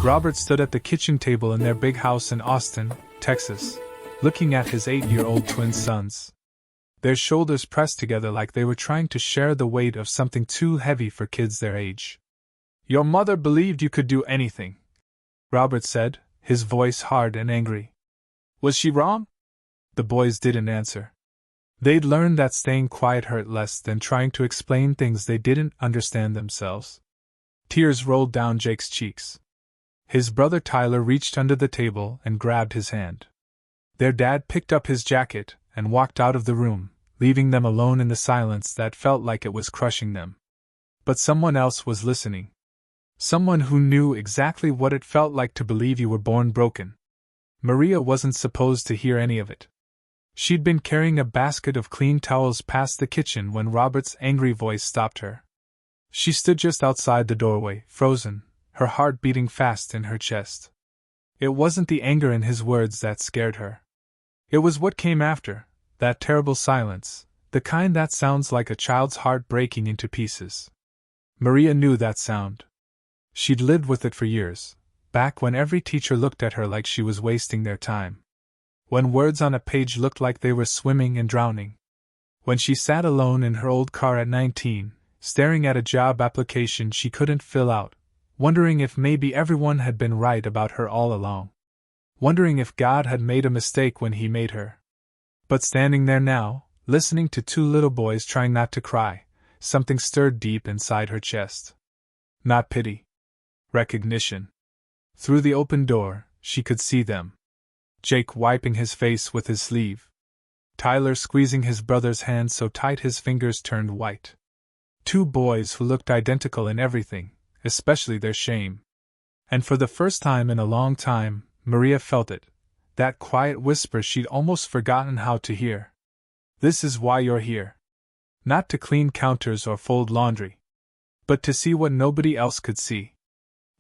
Robert stood at the kitchen table in their big house in Austin, Texas, looking at his 8-year-old twin sons. Their shoulders pressed together like they were trying to share the weight of something too heavy for kids their age. "Your mother believed you could do anything," Robert said, his voice hard and angry. "Was she wrong?" The boys didn't answer. They'd learned that staying quiet hurt less than trying to explain things they didn't understand themselves. Tears rolled down Jake's cheeks. His brother Tyler reached under the table and grabbed his hand. Their dad picked up his jacket and walked out of the room, leaving them alone in the silence that felt like it was crushing them. But someone else was listening. Someone who knew exactly what it felt like to believe you were born broken. Maria wasn't supposed to hear any of it. She'd been carrying a basket of clean towels past the kitchen when Robert's angry voice stopped her. She stood just outside the doorway, frozen, her heart beating fast in her chest. It wasn't the anger in his words that scared her. It was what came after, that terrible silence, the kind that sounds like a child's heart breaking into pieces. Maria knew that sound. She'd lived with it for years, back when every teacher looked at her like she was wasting their time. When words on a page looked like they were swimming and drowning. When she sat alone in her old car at 19, staring at a job application she couldn't fill out, wondering if maybe everyone had been right about her all along. Wondering if God had made a mistake when He made her. But standing there now, listening to two little boys trying not to cry, something stirred deep inside her chest. Not pity. Recognition. Through the open door, she could see them. Jake wiping his face with his sleeve. Tyler squeezing his brother's hand so tight his fingers turned white. Two boys who looked identical in everything, especially their shame. And for the first time in a long time, Maria felt it, that quiet whisper she'd almost forgotten how to hear. "This is why you're here. Not to clean counters or fold laundry, but to see what nobody else could see.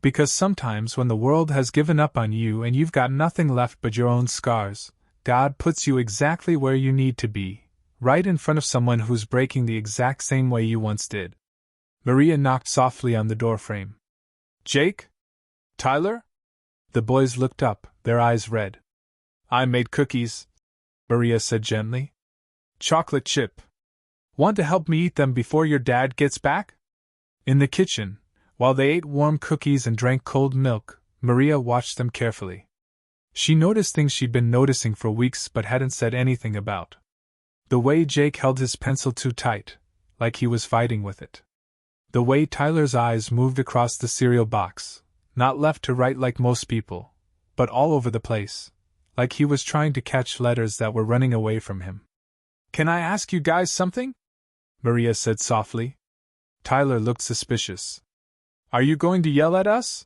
Because sometimes when the world has given up on you and you've got nothing left but your own scars, God puts you exactly where you need to be, right in front of someone who's breaking the exact same way you once did." Maria knocked softly on the doorframe. "Jake? Tyler?" The boys looked up, their eyes red. "I made cookies," Maria said gently. "Chocolate chip. Want to help me eat them before your dad gets back?" In the kitchen, while they ate warm cookies and drank cold milk, Maria watched them carefully. She noticed things she'd been noticing for weeks but hadn't said anything about. The way Jake held his pencil too tight, like he was fighting with it. The way Tyler's eyes moved across the cereal box, not left to right like most people, but all over the place, like he was trying to catch letters that were running away from him. "Can I ask you guys something?" Maria said softly. Tyler looked suspicious. "Are you going to yell at us?"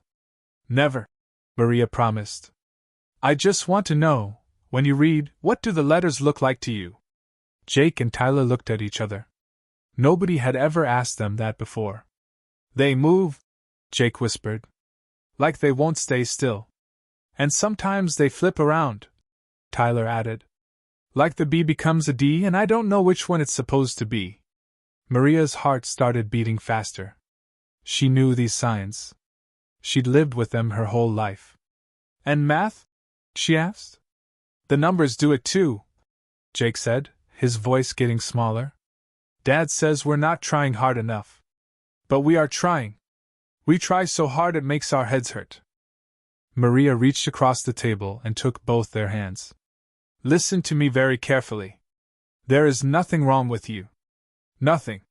"Never," Maria promised. "I just want to know, when you read, what do the letters look like to you?" Jake and Tyler looked at each other. Nobody had ever asked them that before. "They move," Jake whispered. "Like they won't stay still. And sometimes they flip around," Tyler added. "Like the B becomes a D and I don't know which one it's supposed to be." Maria's heart started beating faster. She knew these signs. She'd lived with them her whole life. "And math?" she asked. "The numbers do it too," Jake said, his voice getting smaller. "Dad says we're not trying hard enough. But we are trying. We try so hard it makes our heads hurt." Maria reached across the table and took both their hands. "Listen to me very carefully. There is nothing wrong with you. Nothing.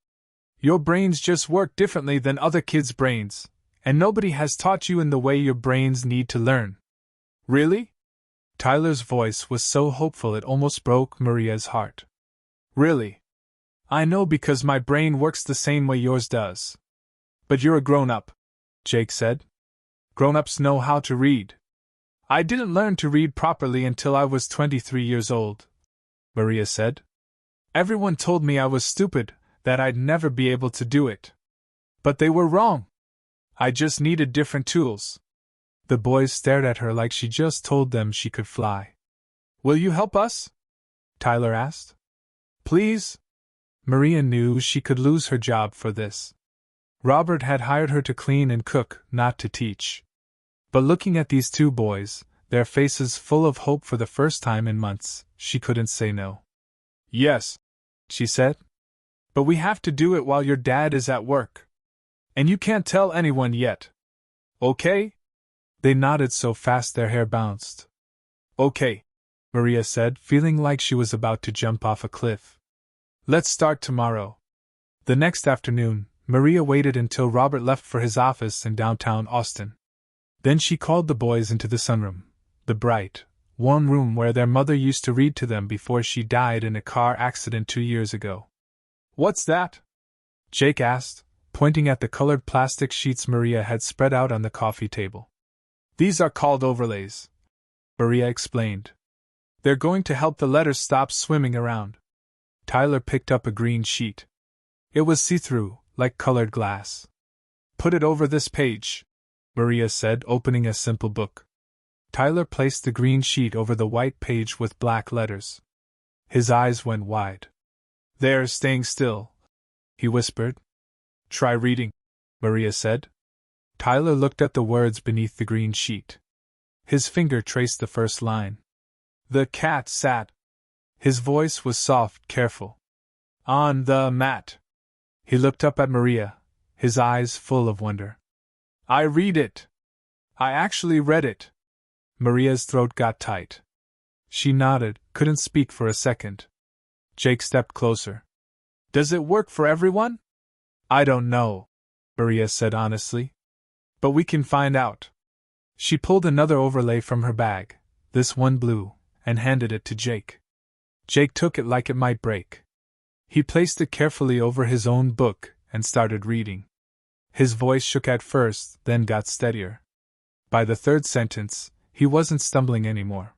Your brains just work differently than other kids' brains, and nobody has taught you in the way your brains need to learn." "Really?" Tyler's voice was so hopeful it almost broke Maria's heart. "Really? I know because my brain works the same way yours does. But you're a grown-up," Jake said. "Grown-ups know how to read. I didn't learn to read properly until I was 23 years old," Maria said. "Everyone told me I was stupid, that I'd never be able to do it. But they were wrong. I just needed different tools." The boys stared at her like she just told them she could fly. "Will you help us?" Tyler asked. "Please?" Maria knew she could lose her job for this. Robert had hired her to clean and cook, not to teach. But looking at these two boys, their faces full of hope for the first time in months, she couldn't say no. Yes, she said. But we have to do it while your dad is at work. And you can't tell anyone yet. Okay? They nodded so fast their hair bounced. Okay, Maria said, feeling like she was about to jump off a cliff. Let's start tomorrow. The next afternoon, Maria waited until Robert left for his office in downtown Austin. Then she called the boys into the sunroom, the bright, warm room where their mother used to read to them before she died in a car accident 2 years ago. What's that? Jake asked, pointing at the colored plastic sheets Maria had spread out on the coffee table. These are called overlays, Maria explained. They're going to help the letters stop swimming around. Tyler picked up a green sheet. It was see-through, like colored glass. Put it over this page, Maria said, opening a simple book. Tyler placed the green sheet over the white page with black letters. His eyes went wide. They're staying still, he whispered. Try reading, Maria said. Tyler looked at the words beneath the green sheet. His finger traced the first line. The cat sat. His voice was soft, careful. On the mat. He looked up at Maria, his eyes full of wonder. I read it. I actually read it. Maria's throat got tight. She nodded, couldn't speak for a second. Jake stepped closer. Does it work for everyone? I don't know, Maria said honestly. But we can find out. She pulled another overlay from her bag, this one blue, and handed it to Jake. Jake took it like it might break. He placed it carefully over his own book and started reading. His voice shook at first, then got steadier. By the third sentence, he wasn't stumbling anymore.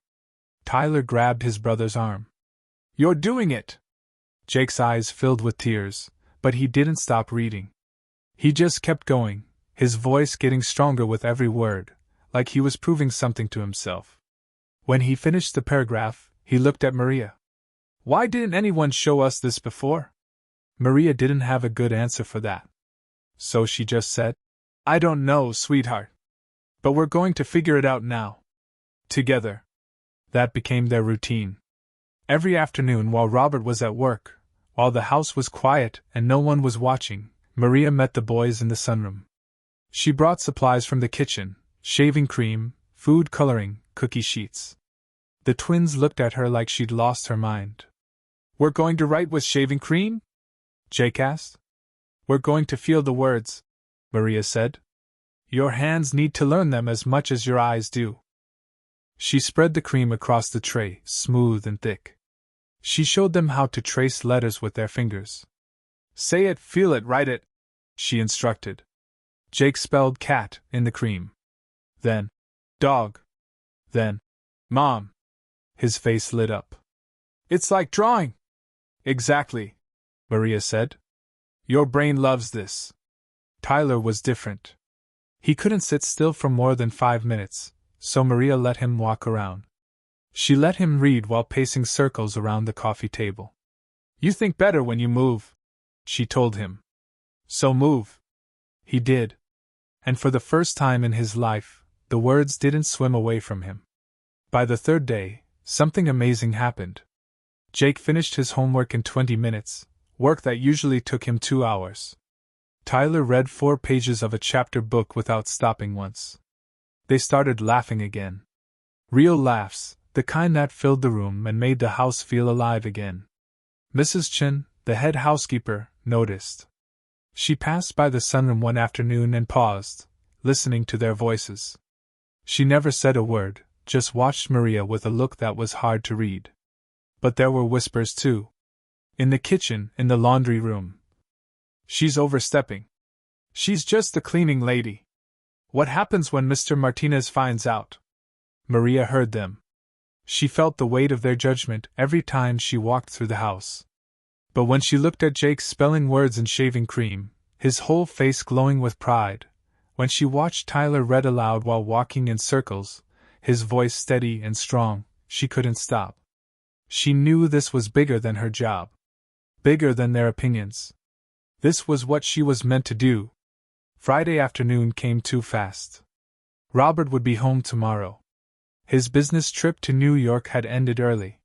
Tyler grabbed his brother's arm. You're doing it! Jake's eyes filled with tears, but he didn't stop reading. He just kept going, his voice getting stronger with every word, like he was proving something to himself. When he finished the paragraph, he looked at Maria. Why didn't anyone show us this before? Maria didn't have a good answer for that. So she just said, I don't know, sweetheart. But we're going to figure it out now. Together. That became their routine. Every afternoon while Robert was at work, while the house was quiet and no one was watching, Maria met the boys in the sunroom. She brought supplies from the kitchen, shaving cream, food coloring, cookie sheets. The twins looked at her like she'd lost her mind. We're going to write with shaving cream? Jake asked. We're going to feel the words, Maria said. Your hands need to learn them as much as your eyes do. She spread the cream across the tray, smooth and thick. She showed them how to trace letters with their fingers. Say it, feel it, write it, she instructed. Jake spelled cat in the cream. Then, dog. Then, mom. His face lit up. It's like drawing. Exactly, Maria said. Your brain loves this. Tyler was different. He couldn't sit still for more than 5 minutes, so Maria let him walk around. She let him read while pacing circles around the coffee table. You think better when you move, she told him. So move. He did. And for the first time in his life, the words didn't swim away from him. By the third day, something amazing happened. Jake finished his homework in 20 minutes, work that usually took him 2 hours. Tyler read 4 pages of a chapter book without stopping once. They started laughing again. Real laughs, the kind that filled the room and made the house feel alive again. Mrs. Chin, the head housekeeper, noticed. She passed by the sunroom one afternoon and paused, listening to their voices. She never said a word, just watched Maria with a look that was hard to read. But there were whispers too. In the kitchen, in the laundry room. She's overstepping. She's just the cleaning lady. What happens when Mr. Martinez finds out? Maria heard them. She felt the weight of their judgment every time she walked through the house. But when she looked at Jake spelling words in shaving cream, his whole face glowing with pride, when she watched Tyler read aloud while walking in circles, his voice steady and strong, she couldn't stop. She knew this was bigger than her job. Bigger than their opinions. This was what she was meant to do. Friday afternoon came too fast. Robert would be home tomorrow. His business trip to New York had ended early.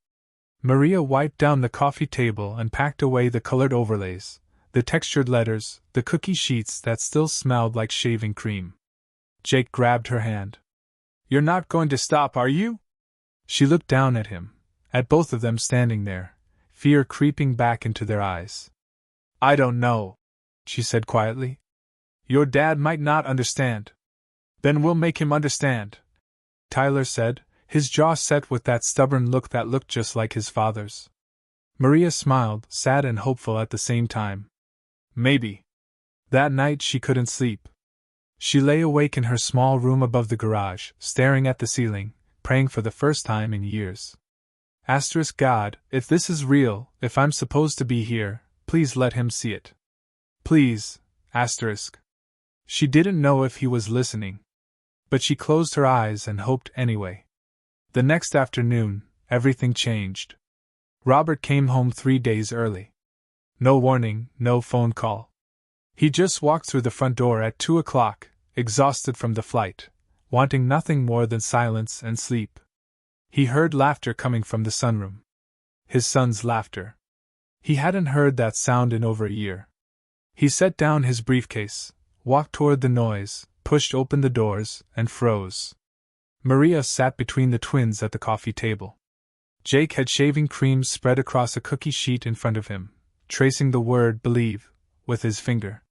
Maria wiped down the coffee table and packed away the colored overlays, the textured letters, the cookie sheets that still smelled like shaving cream. Jake grabbed her hand. "You're not going to stop, are you?" She looked down at him, at both of them standing there, fear creeping back into their eyes. "I don't know," she said quietly. "Your dad might not understand." "Then we'll make him understand," Tyler said, his jaw set with that stubborn look that looked just like his father's. Maria smiled, sad and hopeful at the same time. Maybe. That night she couldn't sleep. She lay awake in her small room above the garage, staring at the ceiling, praying for the first time in years. God, if this is real, if I'm supposed to be here, please let him see it. Please, She didn't know if he was listening. But she closed her eyes and hoped anyway. The next afternoon, everything changed. Robert came home 3 days early. No warning, no phone call. He just walked through the front door at 2 o'clock, exhausted from the flight, wanting nothing more than silence and sleep. He heard laughter coming from the sunroom. His son's laughter. He hadn't heard that sound in over a year. He set down his briefcase, walked toward the noise, pushed open the doors, and froze. Maria sat between the twins at the coffee table. Jake had shaving cream spread across a cookie sheet in front of him, tracing the word believe with his finger.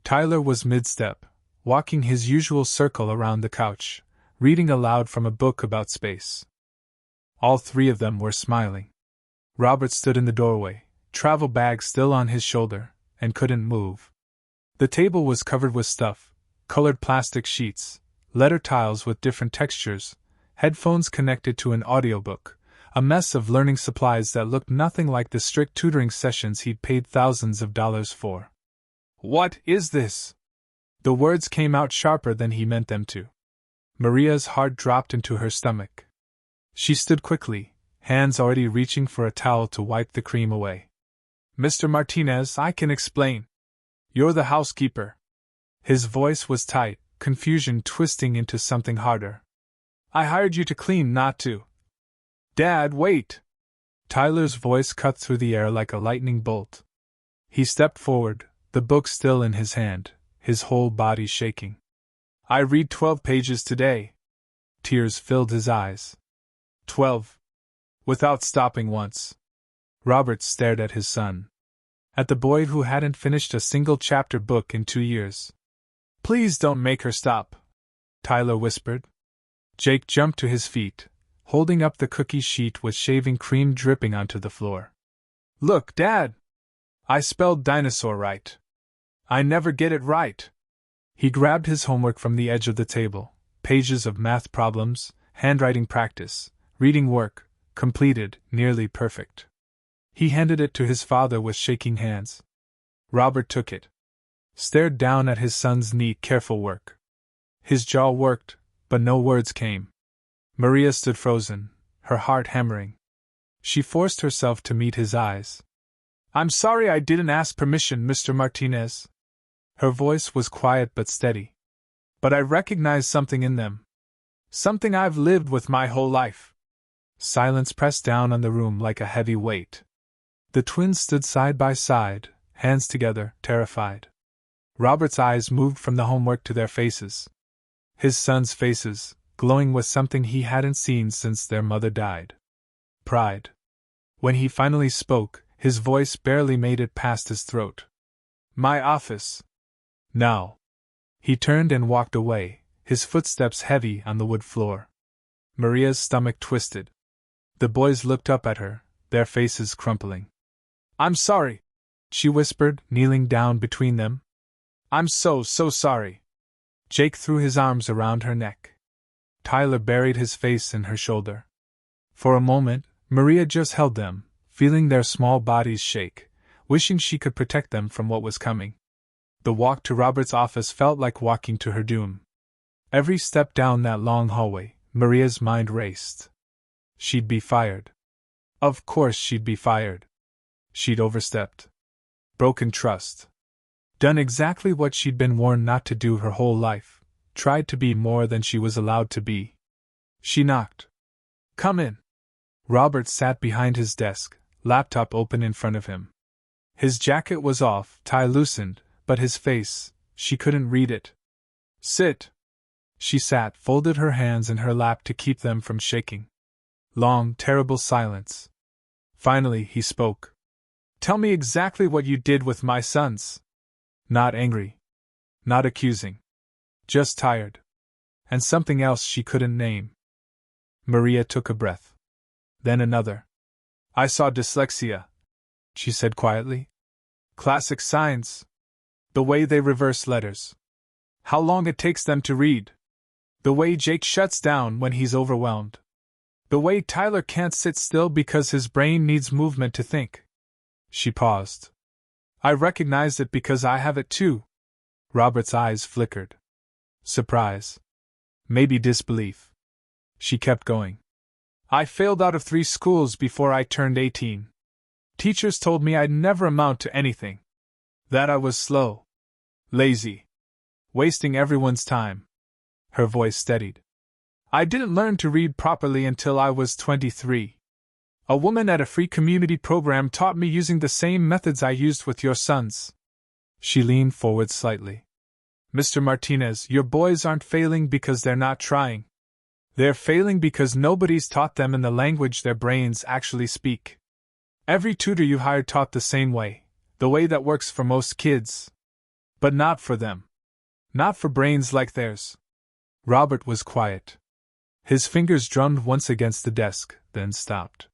Tyler was mid-step, walking his usual circle around the couch, reading aloud from a book about space. All three of them were smiling. Robert stood in the doorway, travel bag still on his shoulder, and couldn't move. The table was covered with stuff, colored plastic sheets, letter tiles with different textures, headphones connected to an audiobook, a mess of learning supplies that looked nothing like the strict tutoring sessions he'd paid thousands of dollars for. "What is this?" The words came out sharper than he meant them to. Maria's heart dropped into her stomach. She stood quickly, hands already reaching for a towel to wipe the cream away. "Mr. Martinez, I can explain. You're the housekeeper." His voice was tight, confusion twisting into something harder. "I hired you to clean, not to." "Dad, wait!" Tyler's voice cut through the air like a lightning bolt. He stepped forward, the book still in his hand, his whole body shaking. "I read 12 pages today." Tears filled his eyes. 12. Without stopping once. Robert stared at his son. At the boy who hadn't finished a single chapter book in 2 years. "Please don't make her stop," Tyler whispered. Jake jumped to his feet, holding up the cookie sheet with shaving cream dripping onto the floor. "Look, Dad! I spelled dinosaur right. I never get it right." He grabbed his homework from the edge of the table, pages of math problems, handwriting practice, reading work, completed, nearly perfect. He handed it to his father with shaking hands. Robert took it. Stared down at his son's neat, careful work. His jaw worked, but no words came. Maria stood frozen, her heart hammering. She forced herself to meet his eyes. "I'm sorry I didn't ask permission, Mr. Martinez." Her voice was quiet but steady. "But I recognize something in them. Something I've lived with my whole life." Silence pressed down on the room like a heavy weight. The twins stood side by side, hands together, terrified. Robert's eyes moved from the homework to their faces. His sons' faces, glowing with something he hadn't seen since their mother died. Pride. When he finally spoke, his voice barely made it past his throat. "My office. Now." He turned and walked away, his footsteps heavy on the wood floor. Maria's stomach twisted. The boys looked up at her, their faces crumpling. "I'm sorry," she whispered, kneeling down between them. "I'm so sorry." Jake threw his arms around her neck. Tyler buried his face in her shoulder. For a moment, Maria just held them, feeling their small bodies shake, wishing she could protect them from what was coming. The walk to Robert's office felt like walking to her doom. Every step down that long hallway, Maria's mind raced. She'd be fired. Of course she'd be fired. She'd overstepped. Broken trust. Done exactly what she'd been warned not to do her whole life. tried to be more than she was allowed to be. She knocked. "Come in." Robert sat behind his desk, laptop open in front of him. His jacket was off, tie loosened, but his face, she couldn't read it. "Sit." She sat, folded her hands in her lap to keep them from shaking. Long, terrible silence. Finally, he spoke. "Tell me exactly what you did with my sons." Not angry. Not accusing. Just tired. And something else she couldn't name. Maria took a breath. Then another. "I saw dyslexia," she said quietly. "Classic signs. The way they reverse letters. How long it takes them to read. The way Jake shuts down when he's overwhelmed. The way Tyler can't sit still because his brain needs movement to think." She paused. "I recognized it because I have it too." Robert's eyes flickered. Surprise. Maybe disbelief. She kept going. "I failed out of 3 schools before I turned 18. Teachers told me I'd never amount to anything. That I was slow. Lazy. Wasting everyone's time." Her voice steadied. "I didn't learn to read properly until I was 23. A woman at a free community program taught me using the same methods I used with your sons." She leaned forward slightly. "Mr. Martinez, your boys aren't failing because they're not trying. They're failing because nobody's taught them in the language their brains actually speak. Every tutor you hired taught the same way, the way that works for most kids. But not for them. Not for brains like theirs." Robert was quiet. His fingers drummed once against the desk, then stopped.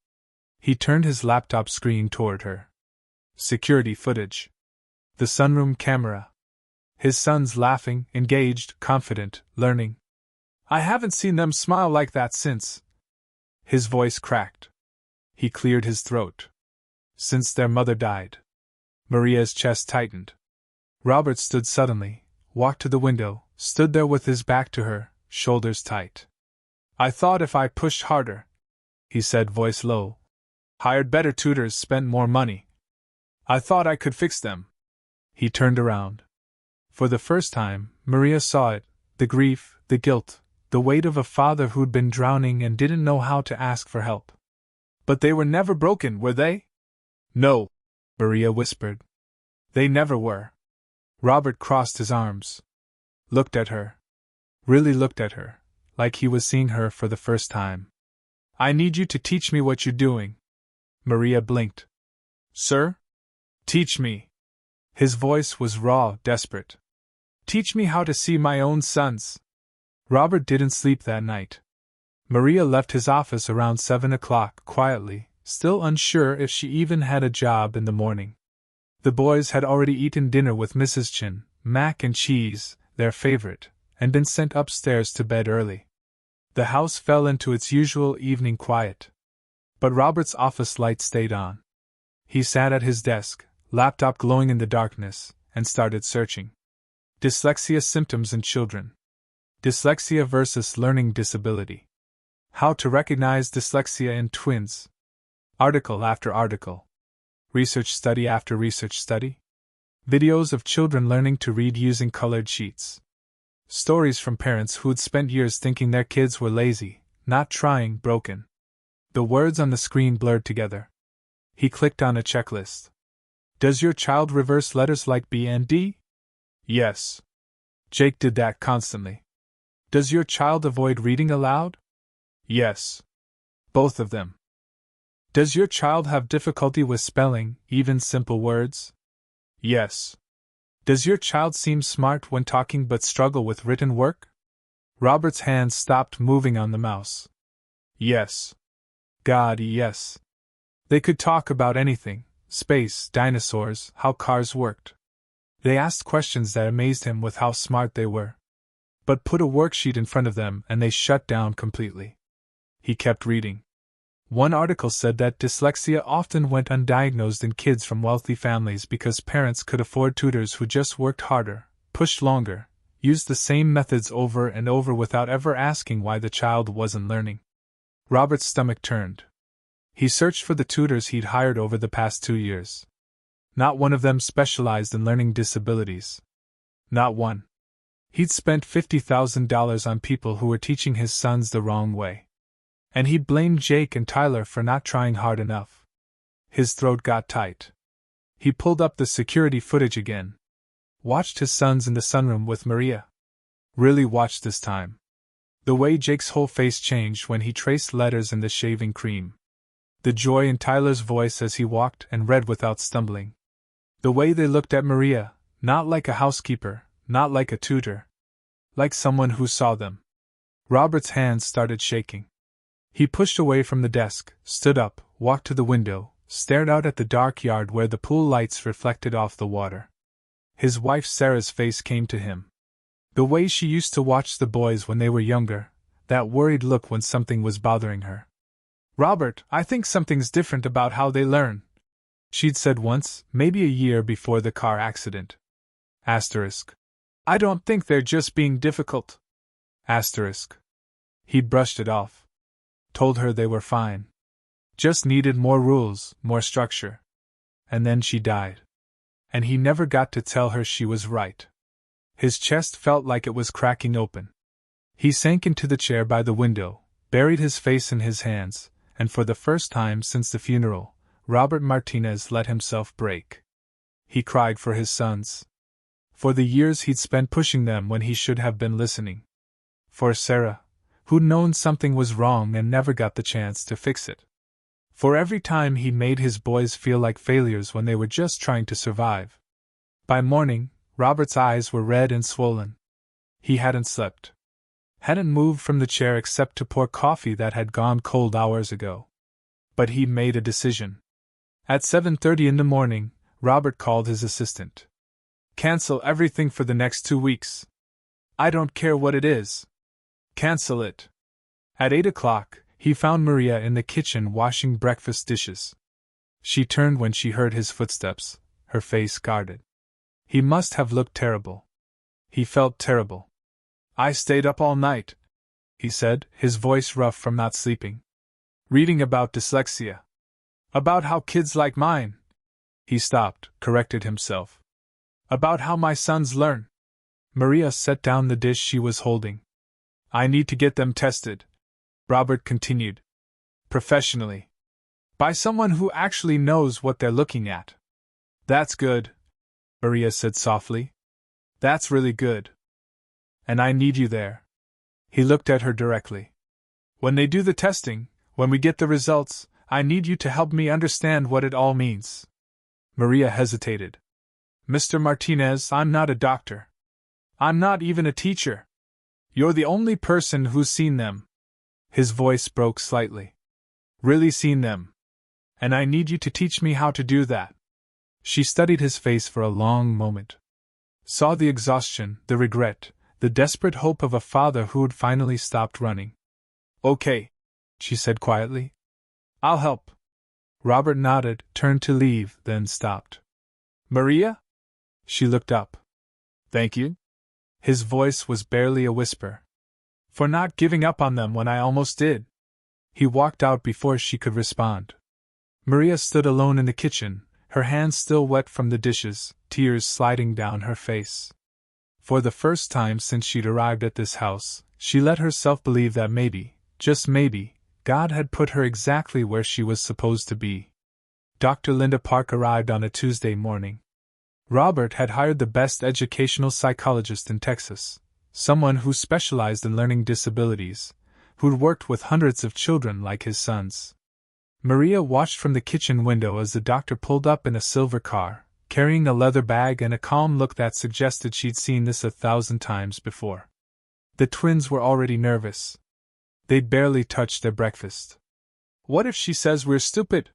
He turned his laptop screen toward her. Security footage. The sunroom camera. His sons laughing, engaged, confident, learning. "I haven't seen them smile like that since." His voice cracked. He cleared his throat. "Since their mother died." Maria's chest tightened. Robert stood suddenly, walked to the window, stood there with his back to her, shoulders tight. "I thought if I pushed harder," he said, voice low, "hired better tutors, spent more money, I thought I could fix them." He turned around. For the first time, Maria saw it, the grief, the guilt, the weight of a father who'd been drowning and didn't know how to ask for help. "But they were never broken, were they?" "No," Maria whispered. "They never were." Robert crossed his arms. Looked at her. Really looked at her, like he was seeing her for the first time. "I need you to teach me what you're doing." Maria blinked. "Sir? Teach me." His voice was raw, desperate. "Teach me how to see my own sons." Robert didn't sleep that night. Maria left his office around 7 o'clock, quietly, still unsure if she even had a job in the morning. The boys had already eaten dinner with Mrs. Chin, mac and cheese, their favorite, and been sent upstairs to bed early. The house fell into its usual evening quiet. But Robert's office light stayed on. He sat at his desk, laptop glowing in the darkness, and started searching. Dyslexia symptoms in children. Dyslexia versus learning disability. How to recognize dyslexia in twins. Article after article. Research study after research study. Videos of children learning to read using colored sheets. Stories from parents who'd spent years thinking their kids were lazy, not trying, broken. The words on the screen blurred together. He clicked on a checklist. "Does your child reverse letters like B and D?" "Yes." "Jake did that constantly." "Does your child avoid reading aloud?" "Yes." "Both of them." "Does your child have difficulty with spelling, even simple words?" "Yes." "Does your child seem smart when talking but struggle with written work?" Robert's hands stopped moving on the mouse. "Yes." God, yes. They could talk about anything: space, dinosaurs, how cars worked. They asked questions that amazed him with how smart they were. But put a worksheet in front of them and they shut down completely. He kept reading. One article said that dyslexia often went undiagnosed in kids from wealthy families because parents could afford tutors who just worked harder, pushed longer, used the same methods over and over without ever asking why the child wasn't learning. Robert's stomach turned. He searched for the tutors he'd hired over the past 2 years. Not one of them specialized in learning disabilities. Not one. He'd spent $50,000 on people who were teaching his sons the wrong way. And he blamed Jake and Tyler for not trying hard enough. His throat got tight. He pulled up the security footage again. Watched his sons in the sunroom with Maria. Really watched this time. The way Jake's whole face changed when he traced letters in the shaving cream. The joy in Tyler's voice as he walked and read without stumbling. The way they looked at Maria, not like a housekeeper, not like a tutor. Like someone who saw them. Robert's hands started shaking. He pushed away from the desk, stood up, walked to the window, stared out at the dark yard where the pool lights reflected off the water. His wife Sarah's face came to him. The way she used to watch the boys when they were younger, that worried look when something was bothering her. "Robert, I think something's different about how they learn," she'd said once, maybe a year before the car accident. Asterisk. "I don't think they're just being difficult." Asterisk. He'd brushed it off. Told her they were fine. Just needed more rules, more structure. And then she died. And he never got to tell her she was right. His chest felt like it was cracking open. He sank into the chair by the window, buried his face in his hands, and for the first time since the funeral, Robert Martinez let himself break. He cried for his sons. For the years he'd spent pushing them when he should have been listening. For Sarah, who'd known something was wrong and never got the chance to fix it. For every time he made his boys feel like failures when they were just trying to survive. By morning, Robert's eyes were red and swollen. He hadn't slept. Hadn't moved from the chair except to pour coffee that had gone cold hours ago. But he'd made a decision. At 7:30 in the morning, Robert called his assistant. "Cancel everything for the next 2 weeks. I don't care what it is. Cancel it." At 8 o'clock, he found Maria in the kitchen washing breakfast dishes. She turned when she heard his footsteps, her face guarded. He must have looked terrible. He felt terrible. "I stayed up all night," he said, his voice rough from not sleeping. "Reading about dyslexia. About how kids like mine." He stopped, corrected himself. "About how my sons learn." Maria set down the dish she was holding. "I need to get them tested," Robert continued. "Professionally. By someone who actually knows what they're looking at." "That's good," Maria said softly. "That's really good. And I need you there." He looked at her directly. "When they do the testing, when we get the results, I need you to help me understand what it all means." Maria hesitated. "Mr. Martinez, I'm not a doctor. I'm not even a teacher. You're the only person who's seen them." His voice broke slightly. "Really seen them. And I need you to teach me how to do that." She studied his face for a long moment. Saw the exhaustion, the regret, the desperate hope of a father who'd finally stopped running. "Okay," she said quietly. "I'll help." Robert nodded, turned to leave, then stopped. "Maria?" She looked up. "Thank you." His voice was barely a whisper. "For not giving up on them when I almost did." He walked out before she could respond. Maria stood alone in the kitchen, her hands still wet from the dishes, tears sliding down her face. For the first time since she'd arrived at this house, she let herself believe that maybe, just maybe, God had put her exactly where she was supposed to be. Dr. Linda Park arrived on a Tuesday morning. Robert had hired the best educational psychologist in Texas, someone who specialized in learning disabilities, who'd worked with hundreds of children like his sons. Maria watched from the kitchen window as the doctor pulled up in a silver car, carrying a leather bag and a calm look that suggested she'd seen this 1,000 times before. The twins were already nervous. They'd barely touched their breakfast. "What if she says we're stupid?"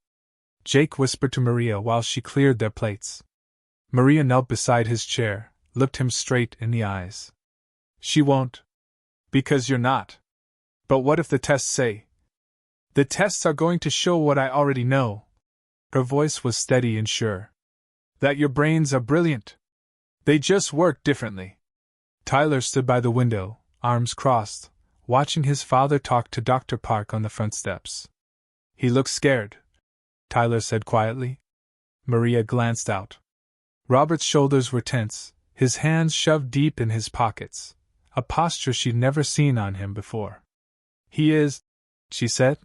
Jake whispered to Maria while she cleared their plates. Maria knelt beside his chair, looked him straight in the eyes. "She won't. Because you're not. But what if the tests say? The tests are going to show what I already know." Her voice was steady and sure. "That your brains are brilliant. They just work differently." Tyler stood by the window, arms crossed, watching his father talk to Dr. Park on the front steps. "He looks scared," Tyler said quietly. Maria glanced out. Robert's shoulders were tense, his hands shoved deep in his pockets, a posture she'd never seen on him before. "He is," she said.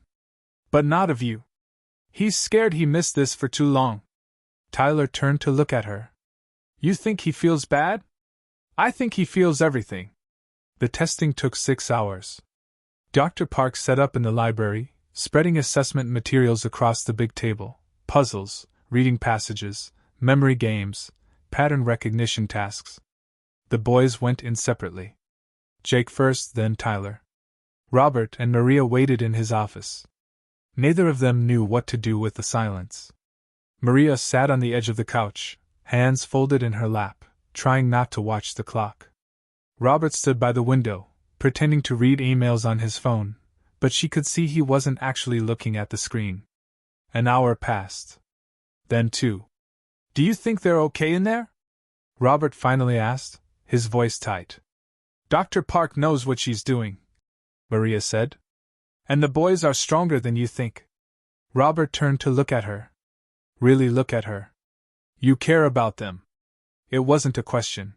"But not of you. He's scared he missed this for too long." Tyler turned to look at her. "You think he feels bad? I think he feels everything." The testing took 6 hours. Dr. Park sat up in the library, spreading assessment materials across the big table: puzzles, reading passages, memory games, pattern recognition tasks. The boys went in separately. Jake first, then Tyler. Robert and Maria waited in his office. Neither of them knew what to do with the silence. Maria sat on the edge of the couch, hands folded in her lap, trying not to watch the clock. Robert stood by the window, pretending to read emails on his phone, but she could see he wasn't actually looking at the screen. An hour passed. Then 2. "Do you think they're okay in there?" Robert finally asked, his voice tight. "Dr. Park knows what she's doing," Maria said. "And the boys are stronger than you think." Robert turned to look at her. Really look at her. "You care about them." It wasn't a question.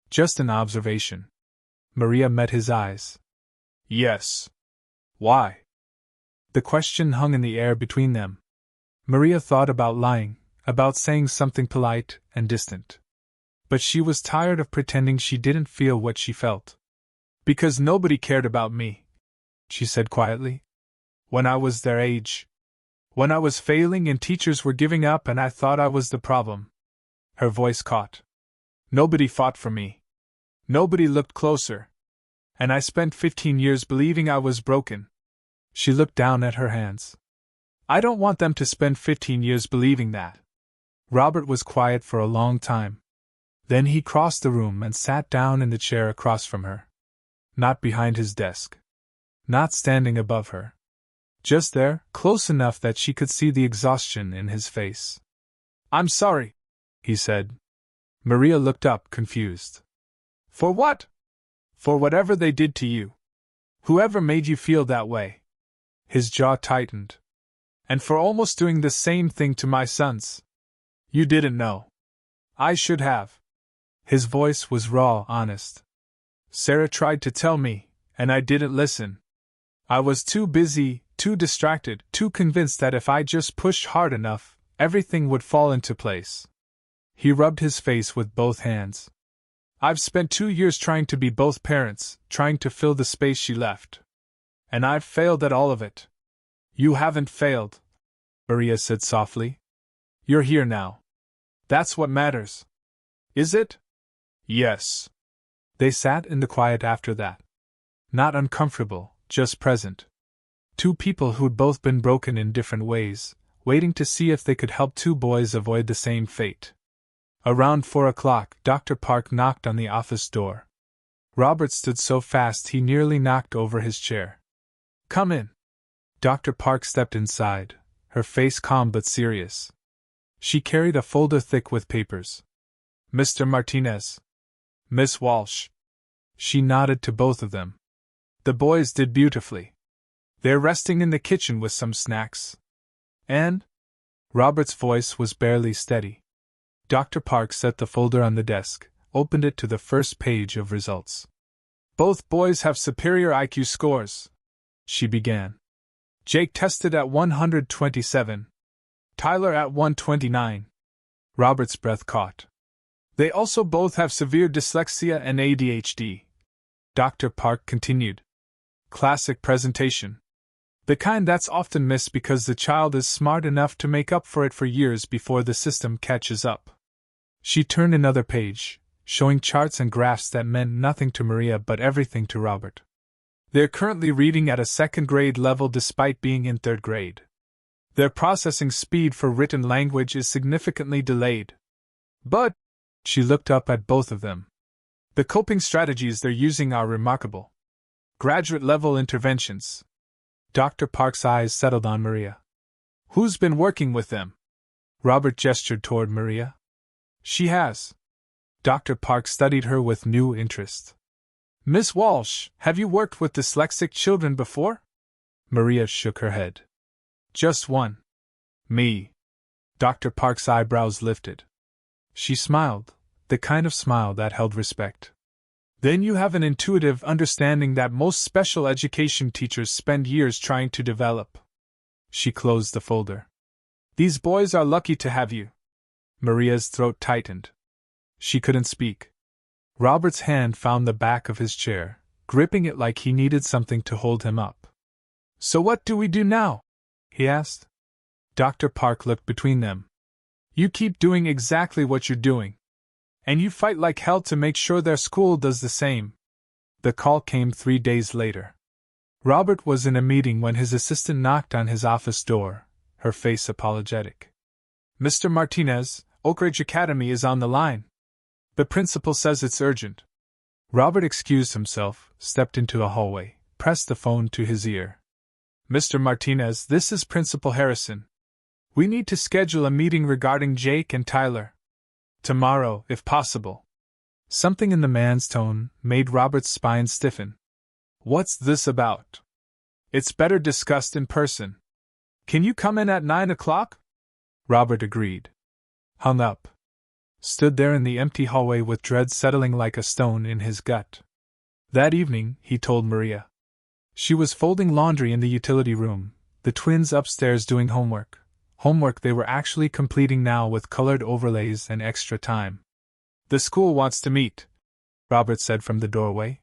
Just an observation. Maria met his eyes. "Yes." "Why?" The question hung in the air between them. Maria thought about lying, about saying something polite and distant. But she was tired of pretending she didn't feel what she felt. "Because nobody cared about me," she said quietly. "When I was their age. When I was failing and teachers were giving up and I thought I was the problem." Her voice caught. "Nobody fought for me. Nobody looked closer. And I spent 15 years believing I was broken." She looked down at her hands. "I don't want them to spend 15 years believing that." Robert was quiet for a long time. Then he crossed the room and sat down in the chair across from her. Not behind his desk. Not standing above her. Just there, close enough that she could see the exhaustion in his face. "I'm sorry," he said. Maria looked up, confused. "For what?" "For whatever they did to you. Whoever made you feel that way." His jaw tightened. "And for almost doing the same thing to my sons. You didn't know. I should have." His voice was raw, honest. "Sarah tried to tell me, and I didn't listen. I was too busy, too distracted, too convinced that if I just pushed hard enough, everything would fall into place." He rubbed his face with both hands. "I've spent 2 years trying to be both parents, trying to fill the space she left. And I've failed at all of it." "You haven't failed," Maria said softly. "You're here now. That's what matters." "Is it?" "Yes." They sat in the quiet after that. Not uncomfortable, just present. Two people who'd both been broken in different ways, waiting to see if they could help two boys avoid the same fate. Around 4 o'clock, Dr. Park knocked on the office door. Robert stood so fast he nearly knocked over his chair. "Come in." Dr. Park stepped inside, her face calm but serious. She carried a folder thick with papers. "Mr. Martinez." "Miss Walsh." She nodded to both of them. "The boys did beautifully. They're resting in the kitchen with some snacks." "And?" Robert's voice was barely steady. Dr. Park set the folder on the desk, opened it to the first page of results. "Both boys have superior IQ scores," she began. "Jake tested at 127. Tyler at 129. Robert's breath caught. "They also both have severe dyslexia and ADHD." Dr. Park continued. "Classic presentation. The kind that's often missed because the child is smart enough to make up for it for years before the system catches up." She turned another page, showing charts and graphs that meant nothing to Maria but everything to Robert. "They're currently reading at a second grade level despite being in third grade. Their processing speed for written language is significantly delayed. But," she looked up at both of them, "the coping strategies they're using are remarkable. Graduate-level interventions." Dr. Park's eyes settled on Maria. "Who's been working with them?" Robert gestured toward Maria. "She has." Dr. Park studied her with new interest. "Miss Walsh, have you worked with dyslexic children before?" Maria shook her head. "Just one. Me." Dr. Park's eyebrows lifted. She smiled, the kind of smile that held respect. Then you have an intuitive understanding that most special education teachers spend years trying to develop. She closed the folder. These boys are lucky to have you. Maria's throat tightened. She couldn't speak. Robert's hand found the back of his chair, gripping it like he needed something to hold him up. So what do we do now? He asked. Dr. Park looked between them. You keep doing exactly what you're doing. And you fight like hell to make sure their school does the same. The call came 3 days later. Robert was in a meeting when his assistant knocked on his office door, her face apologetic. Mr. Martinez, Oak Ridge Academy is on the line. The principal says it's urgent. Robert excused himself, stepped into a hallway, pressed the phone to his ear. Mr. Martinez, this is Principal Harrison. We need to schedule a meeting regarding Jake and Tyler. Tomorrow, if possible. Something in the man's tone made Robert's spine stiffen. What's this about? It's better discussed in person. Can you come in at 9 o'clock? Robert agreed. Hung up. Stood there in the empty hallway with dread settling like a stone in his gut. That evening, he told Maria. She was folding laundry in the utility room, the twins upstairs doing homework. Homework they were actually completing now with colored overlays and extra time. The school wants to meet, Robert said from the doorway.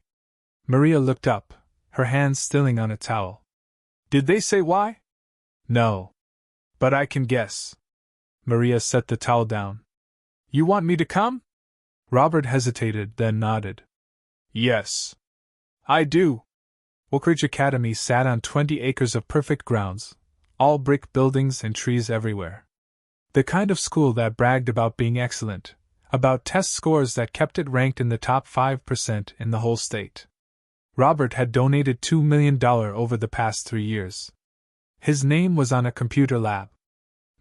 Maria looked up, her hands stilling on a towel. Did they say why? No. But I can guess. Maria set the towel down. You want me to come? Robert hesitated, then nodded. Yes. I do. Oak Ridge Academy sat on 20 acres of perfect grounds, all brick buildings and trees everywhere. The kind of school that bragged about being excellent, about test scores that kept it ranked in the top 5% in the whole state. Robert had donated $2 million over the past 3 years. His name was on a computer lab.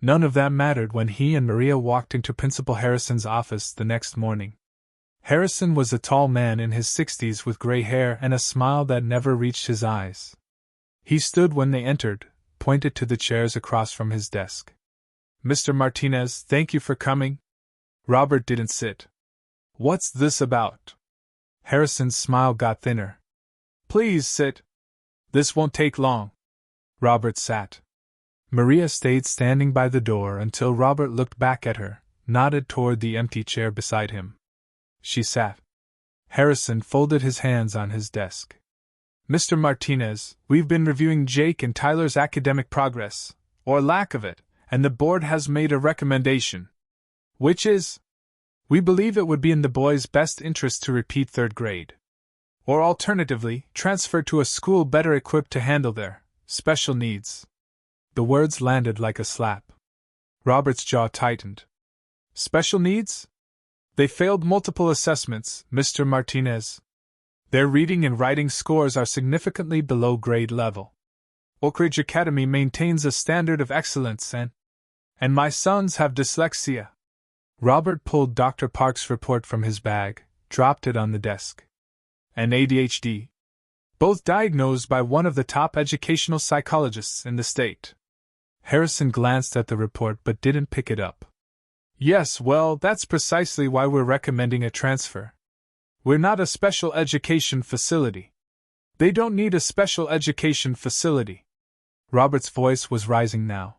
None of that mattered when he and Maria walked into Principal Harrison's office the next morning. Harrison was a tall man in his 60s with gray hair and a smile that never reached his eyes. He stood when they entered, pointed to the chairs across from his desk. Mr. Martinez, thank you for coming. Robert didn't sit. What's this about? Harrison's smile got thinner. Please sit. This won't take long. Robert sat. Maria stayed standing by the door until Robert looked back at her, nodded toward the empty chair beside him. She sat. Harrison folded his hands on his desk. Mr. Martinez, we've been reviewing Jake and Tyler's academic progress, or lack of it, and the board has made a recommendation. Which is? We believe it would be in the boys' best interest to repeat 3rd grade. Or alternatively, transfer to a school better equipped to handle their special needs. The words landed like a slap. Robert's jaw tightened. Special needs? They failed multiple assessments, Mr. Martinez. Their reading and writing scores are significantly below grade level. Oak Ridge Academy maintains a standard of excellence and my sons have dyslexia. Robert pulled Dr. Park's report from his bag, dropped it on the desk. And ADHD. Both diagnosed by one of the top educational psychologists in the state. Harrison glanced at the report but didn't pick it up. Yes, well, that's precisely why we're recommending a transfer. We're not a special education facility. They don't need a special education facility. Robert's voice was rising now.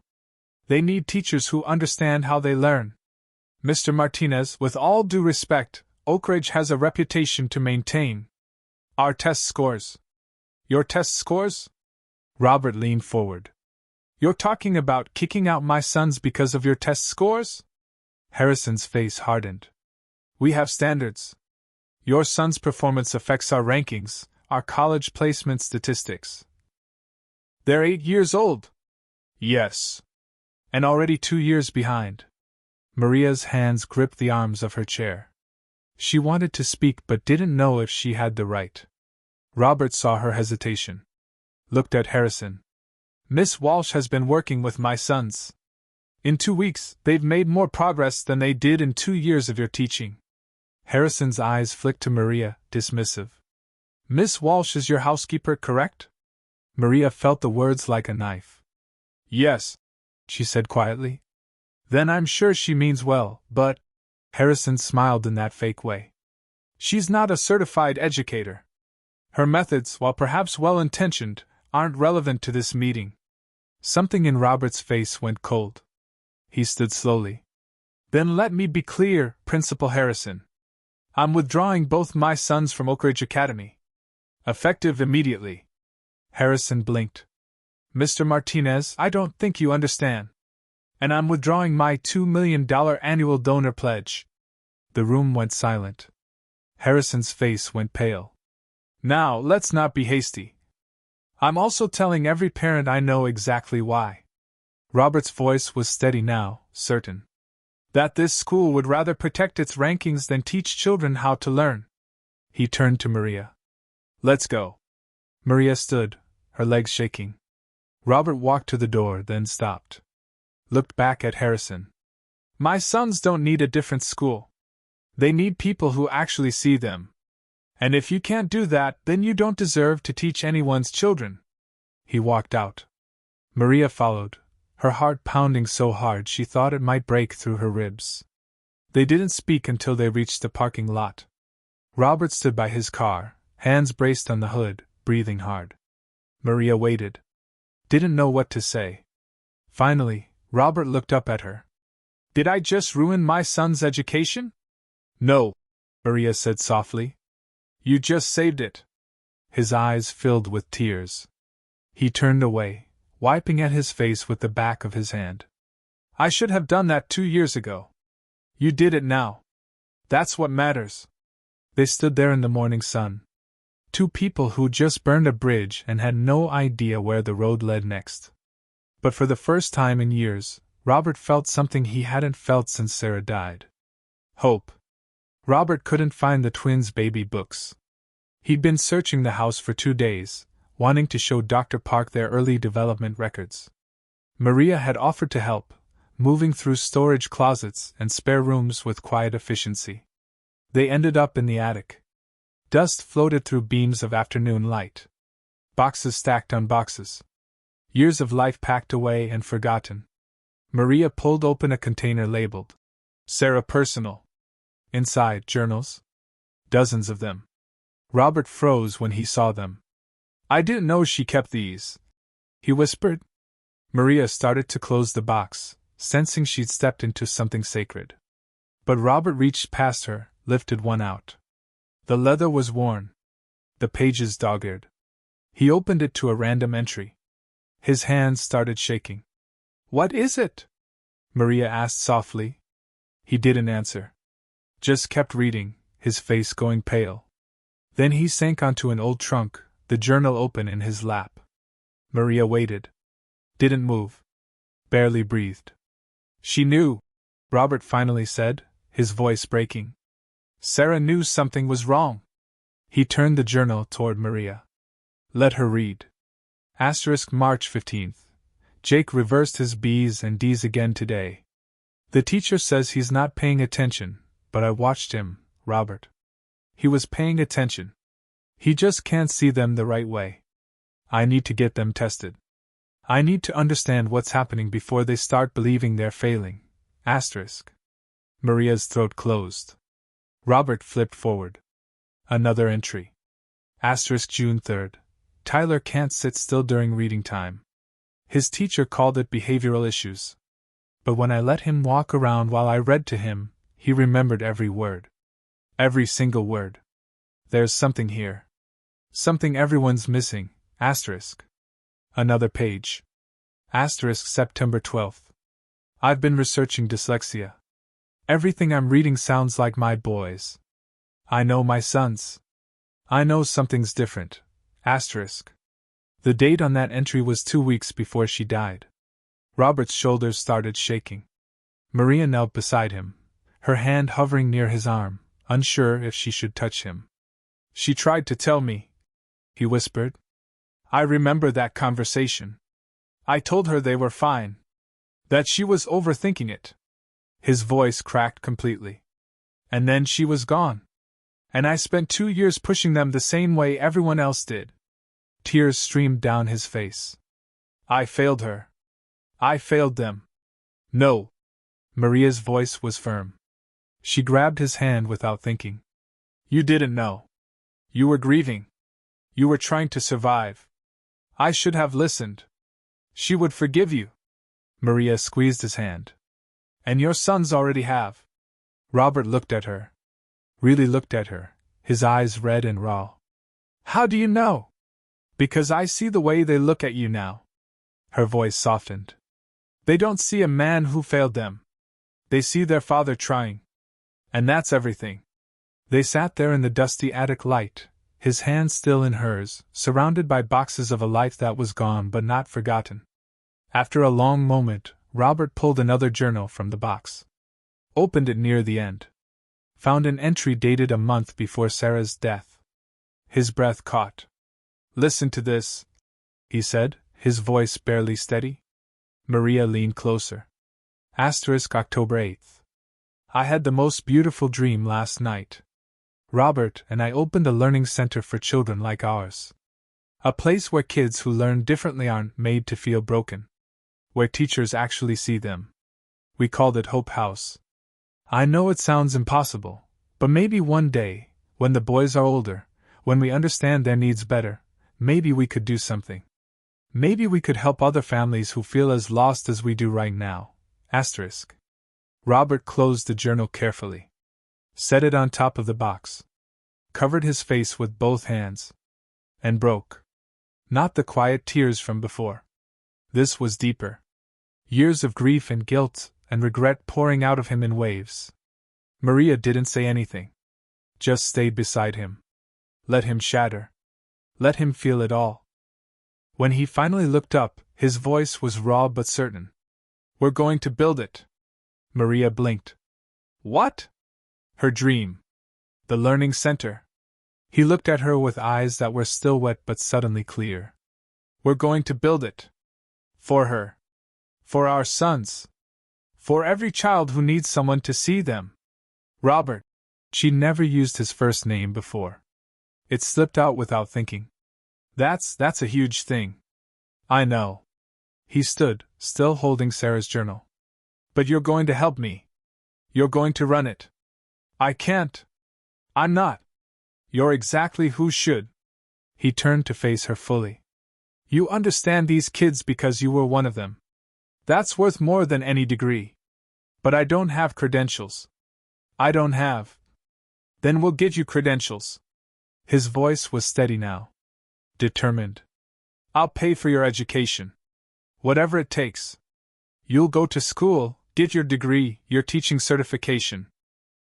They need teachers who understand how they learn. Mr. Martinez, with all due respect, Oak Ridge has a reputation to maintain. Our test scores. Your test scores? Robert leaned forward. You're talking about kicking out my sons because of your test scores? Harrison's face hardened. We have standards. Your son's performance affects our rankings, our college placement statistics. They're 8 years old. Yes. And already 2 years behind. Maria's hands gripped the arms of her chair. She wanted to speak but didn't know if she had the right. Robert saw her hesitation. Looked at Harrison. Miss Walsh has been working with my sons. In 2 weeks, they've made more progress than they did in 2 years of your teaching. Harrison's eyes flicked to Maria, dismissive. Miss Walsh is your housekeeper, correct? Maria felt the words like a knife. Yes, she said quietly. Then I'm sure she means well, but Harrison smiled in that fake way. She's not a certified educator. Her methods, while perhaps well-intentioned, aren't relevant to this meeting. Something in Robert's face went cold. He stood slowly. Then let me be clear, Principal Harrison. I'm withdrawing both my sons from Oak Ridge Academy. Effective immediately. Harrison blinked. Mr. Martinez, I don't think you understand. And I'm withdrawing my $2 million annual donor pledge. The room went silent. Harrison's face went pale. Now, let's not be hasty. I'm also telling every parent I know exactly why. Robert's voice was steady now, certain. That this school would rather protect its rankings than teach children how to learn. He turned to Maria. Let's go. Maria stood, her legs shaking. Robert walked to the door, then stopped. Looked back at Harrison. My sons don't need a different school. They need people who actually see them. And if you can't do that, then you don't deserve to teach anyone's children. He walked out. Maria followed, her heart pounding so hard she thought it might break through her ribs. They didn't speak until they reached the parking lot. Robert stood by his car, hands braced on the hood, breathing hard. Maria waited. Didn't know what to say. Finally, Robert looked up at her. Did I just ruin my son's education? No, Maria said softly. You just saved it. His eyes filled with tears. He turned away, wiping at his face with the back of his hand. I should have done that 2 years ago. You did it now. That's what matters. They stood there in the morning sun. Two people who just burned a bridge and had no idea where the road led next. But for the first time in years, Robert felt something he hadn't felt since Sarah died. Hope. Robert couldn't find the twins' baby books. He'd been searching the house for 2 days, wanting to show Dr. Park their early development records. Maria had offered to help, moving through storage closets and spare rooms with quiet efficiency. They ended up in the attic. Dust floated through beams of afternoon light. Boxes stacked on boxes. Years of life packed away and forgotten. Maria pulled open a container labeled Sarah Personal. Inside, journals. Dozens of them. Robert froze when he saw them. I didn't know she kept these, he whispered. Maria started to close the box, sensing she'd stepped into something sacred. But Robert reached past her, lifted one out. The leather was worn. The pages dog-eared. He opened it to a random entry. His hands started shaking. What is it? Maria asked softly. He didn't answer. Just kept reading, his face going pale. Then he sank onto an old trunk, the journal open in his lap. Maria waited. Didn't move. Barely breathed. She knew, Robert finally said, his voice breaking. Sarah knew something was wrong. He turned the journal toward Maria. Let her read. March 15th. Jake reversed his B's and D's again today. The teacher says he's not paying attention, but I watched him, Robert. He was paying attention. He just can't see them the right way. I need to get them tested. I need to understand what's happening before they start believing they're failing. Maria's throat closed. Robert flipped forward. Another entry. June 3rd. Tyler can't sit still during reading time. His teacher called it behavioral issues. But when I let him walk around while I read to him, he remembered every word. Every single word. There's something here. Something everyone's missing. Another page. September 12th. I've been researching dyslexia. Everything I'm reading sounds like my boys. I know my sons. I know something's different. The date on that entry was 2 weeks before she died. Robert's shoulders started shaking. Maria knelt beside him, her hand hovering near his arm, unsure if she should touch him. She tried to tell me, he whispered. I remember that conversation. I told her they were fine. That she was overthinking it. His voice cracked completely. And then she was gone. And I spent 2 years pushing them the same way everyone else did. Tears streamed down his face. I failed her. I failed them. No. Maria's voice was firm. She grabbed his hand without thinking. You didn't know. You were grieving. You were trying to survive. I should have listened. She would forgive you. Maria squeezed his hand. And your sons already have. Robert looked at her. Really looked at her, his eyes red and raw. How do you know? Because I see the way they look at you now. Her voice softened. They don't see a man who failed them. They see their father trying. And that's everything. They sat there in the dusty attic light, his hand still in hers, surrounded by boxes of a life that was gone but not forgotten. After a long moment, Robert pulled another journal from the box. Opened it near the end. Found an entry dated a month before Sarah's death. His breath caught. Listen to this, he said, his voice barely steady. Maria leaned closer. October 8th. I had the most beautiful dream last night. Robert and I opened a learning center for children like ours. A place where kids who learn differently aren't made to feel broken. Where teachers actually see them. We called it Hope House. I know it sounds impossible, but maybe one day, when the boys are older, when we understand their needs better, maybe we could do something. Maybe we could help other families who feel as lost as we do right now. Asterisk. Robert closed the journal carefully. Set it on top of the box. Covered his face with both hands. And broke. Not the quiet tears from before. This was deeper. Years of grief and guilt and regret pouring out of him in waves. Maria didn't say anything. Just stayed beside him. Let him shatter. Let him feel it all. When he finally looked up, his voice was raw but certain. We're going to build it. Maria blinked. What? Her dream. The learning center. He looked at her with eyes that were still wet but suddenly clear. We're going to build it. For her. For our sons. For every child who needs someone to see them. Robert. She never used his first name before. It slipped out without thinking. That's a huge thing. I know. He stood, still holding Sarah's journal. But you're going to help me. You're going to run it. I can't. I'm not. You're exactly who should. He turned to face her fully. You understand these kids because you were one of them. That's worth more than any degree. But I don't have credentials. I don't have. Then we'll give you credentials. His voice was steady now. Determined. I'll pay for your education. Whatever it takes. You'll go to school, get your degree, your teaching certification.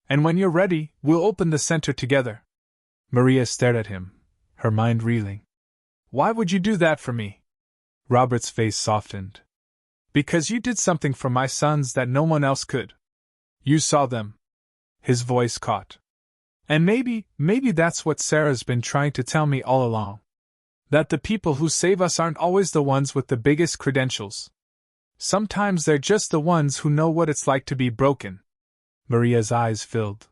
And when you're ready, we'll open the center together. Maria stared at him, her mind reeling. Why would you do that for me? Robert's face softened. Because you did something for my sons that no one else could. You saw them. His voice caught. And maybe that's what Sarah's been trying to tell me all along. That the people who save us aren't always the ones with the biggest credentials. Sometimes they're just the ones who know what it's like to be broken. Maria's eyes filled.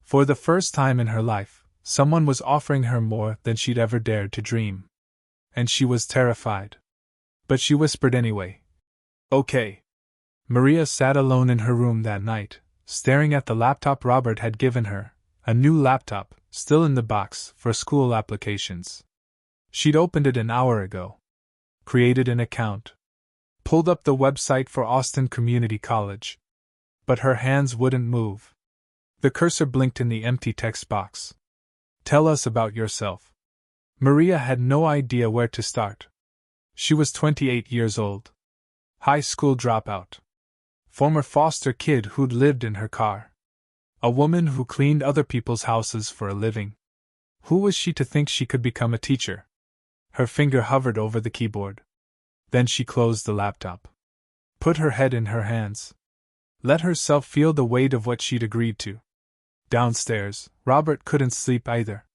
For the first time in her life, someone was offering her more than she'd ever dared to dream. And she was terrified. But she whispered anyway. Okay. Maria sat alone in her room that night, staring at the laptop Robert had given her, a new laptop, still in the box, for school applications. She'd opened it an hour ago. Created an account. Pulled up the website for Austin Community College. But her hands wouldn't move. The cursor blinked in the empty text box. Tell us about yourself. Maria had no idea where to start. She was 28 years old. High school dropout. Former foster kid who'd lived in her car. A woman who cleaned other people's houses for a living. Who was she to think she could become a teacher? Her finger hovered over the keyboard. Then she closed the laptop. Put her head in her hands. Let herself feel the weight of what she'd agreed to. Downstairs, Robert couldn't sleep either.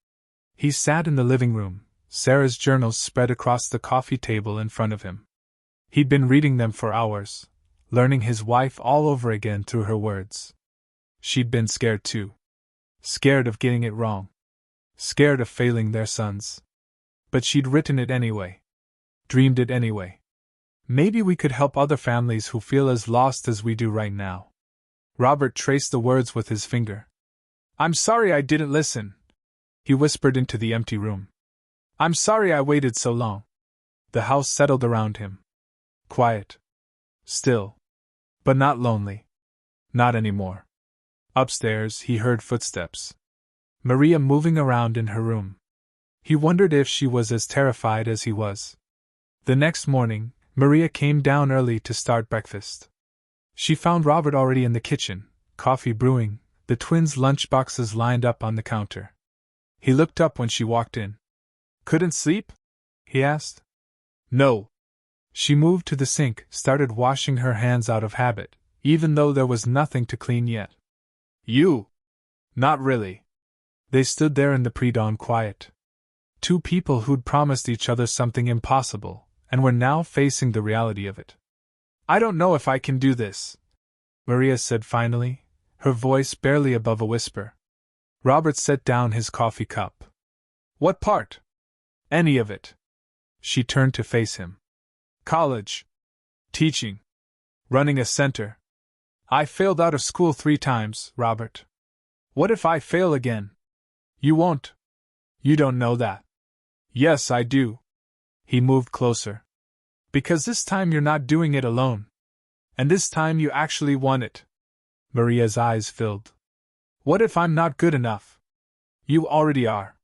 He sat in the living room, Sarah's journals spread across the coffee table in front of him. He'd been reading them for hours, learning his wife all over again through her words. She'd been scared too. Scared of getting it wrong. Scared of failing their sons. But she'd written it anyway. Dreamed it anyway. Maybe we could help other families who feel as lost as we do right now. Robert traced the words with his finger. I'm sorry I didn't listen, he whispered into the empty room. I'm sorry I waited so long. The house settled around him. Quiet. Still. But not lonely. Not anymore. Upstairs, he heard footsteps. Maria moving around in her room. He wondered if she was as terrified as he was. The next morning, Maria came down early to start breakfast. She found Robert already in the kitchen, coffee brewing, the twins' lunchboxes lined up on the counter. He looked up when she walked in. Couldn't sleep? He asked. No. She moved to the sink, started washing her hands out of habit, even though there was nothing to clean yet. You? Not really. They stood there in the pre-dawn quiet. Two people who'd promised each other something impossible, and were now facing the reality of it. I don't know if I can do this, Maria said finally, her voice barely above a whisper. Robert set down his coffee cup. What part? Any of it. She turned to face him. College. Teaching. Running a center. I failed out of school 3 times, Robert. What if I fail again? You won't. You don't know that. Yes, I do. He moved closer. Because this time you're not doing it alone. And this time you actually won it. Maria's eyes filled. What if I'm not good enough? You already are.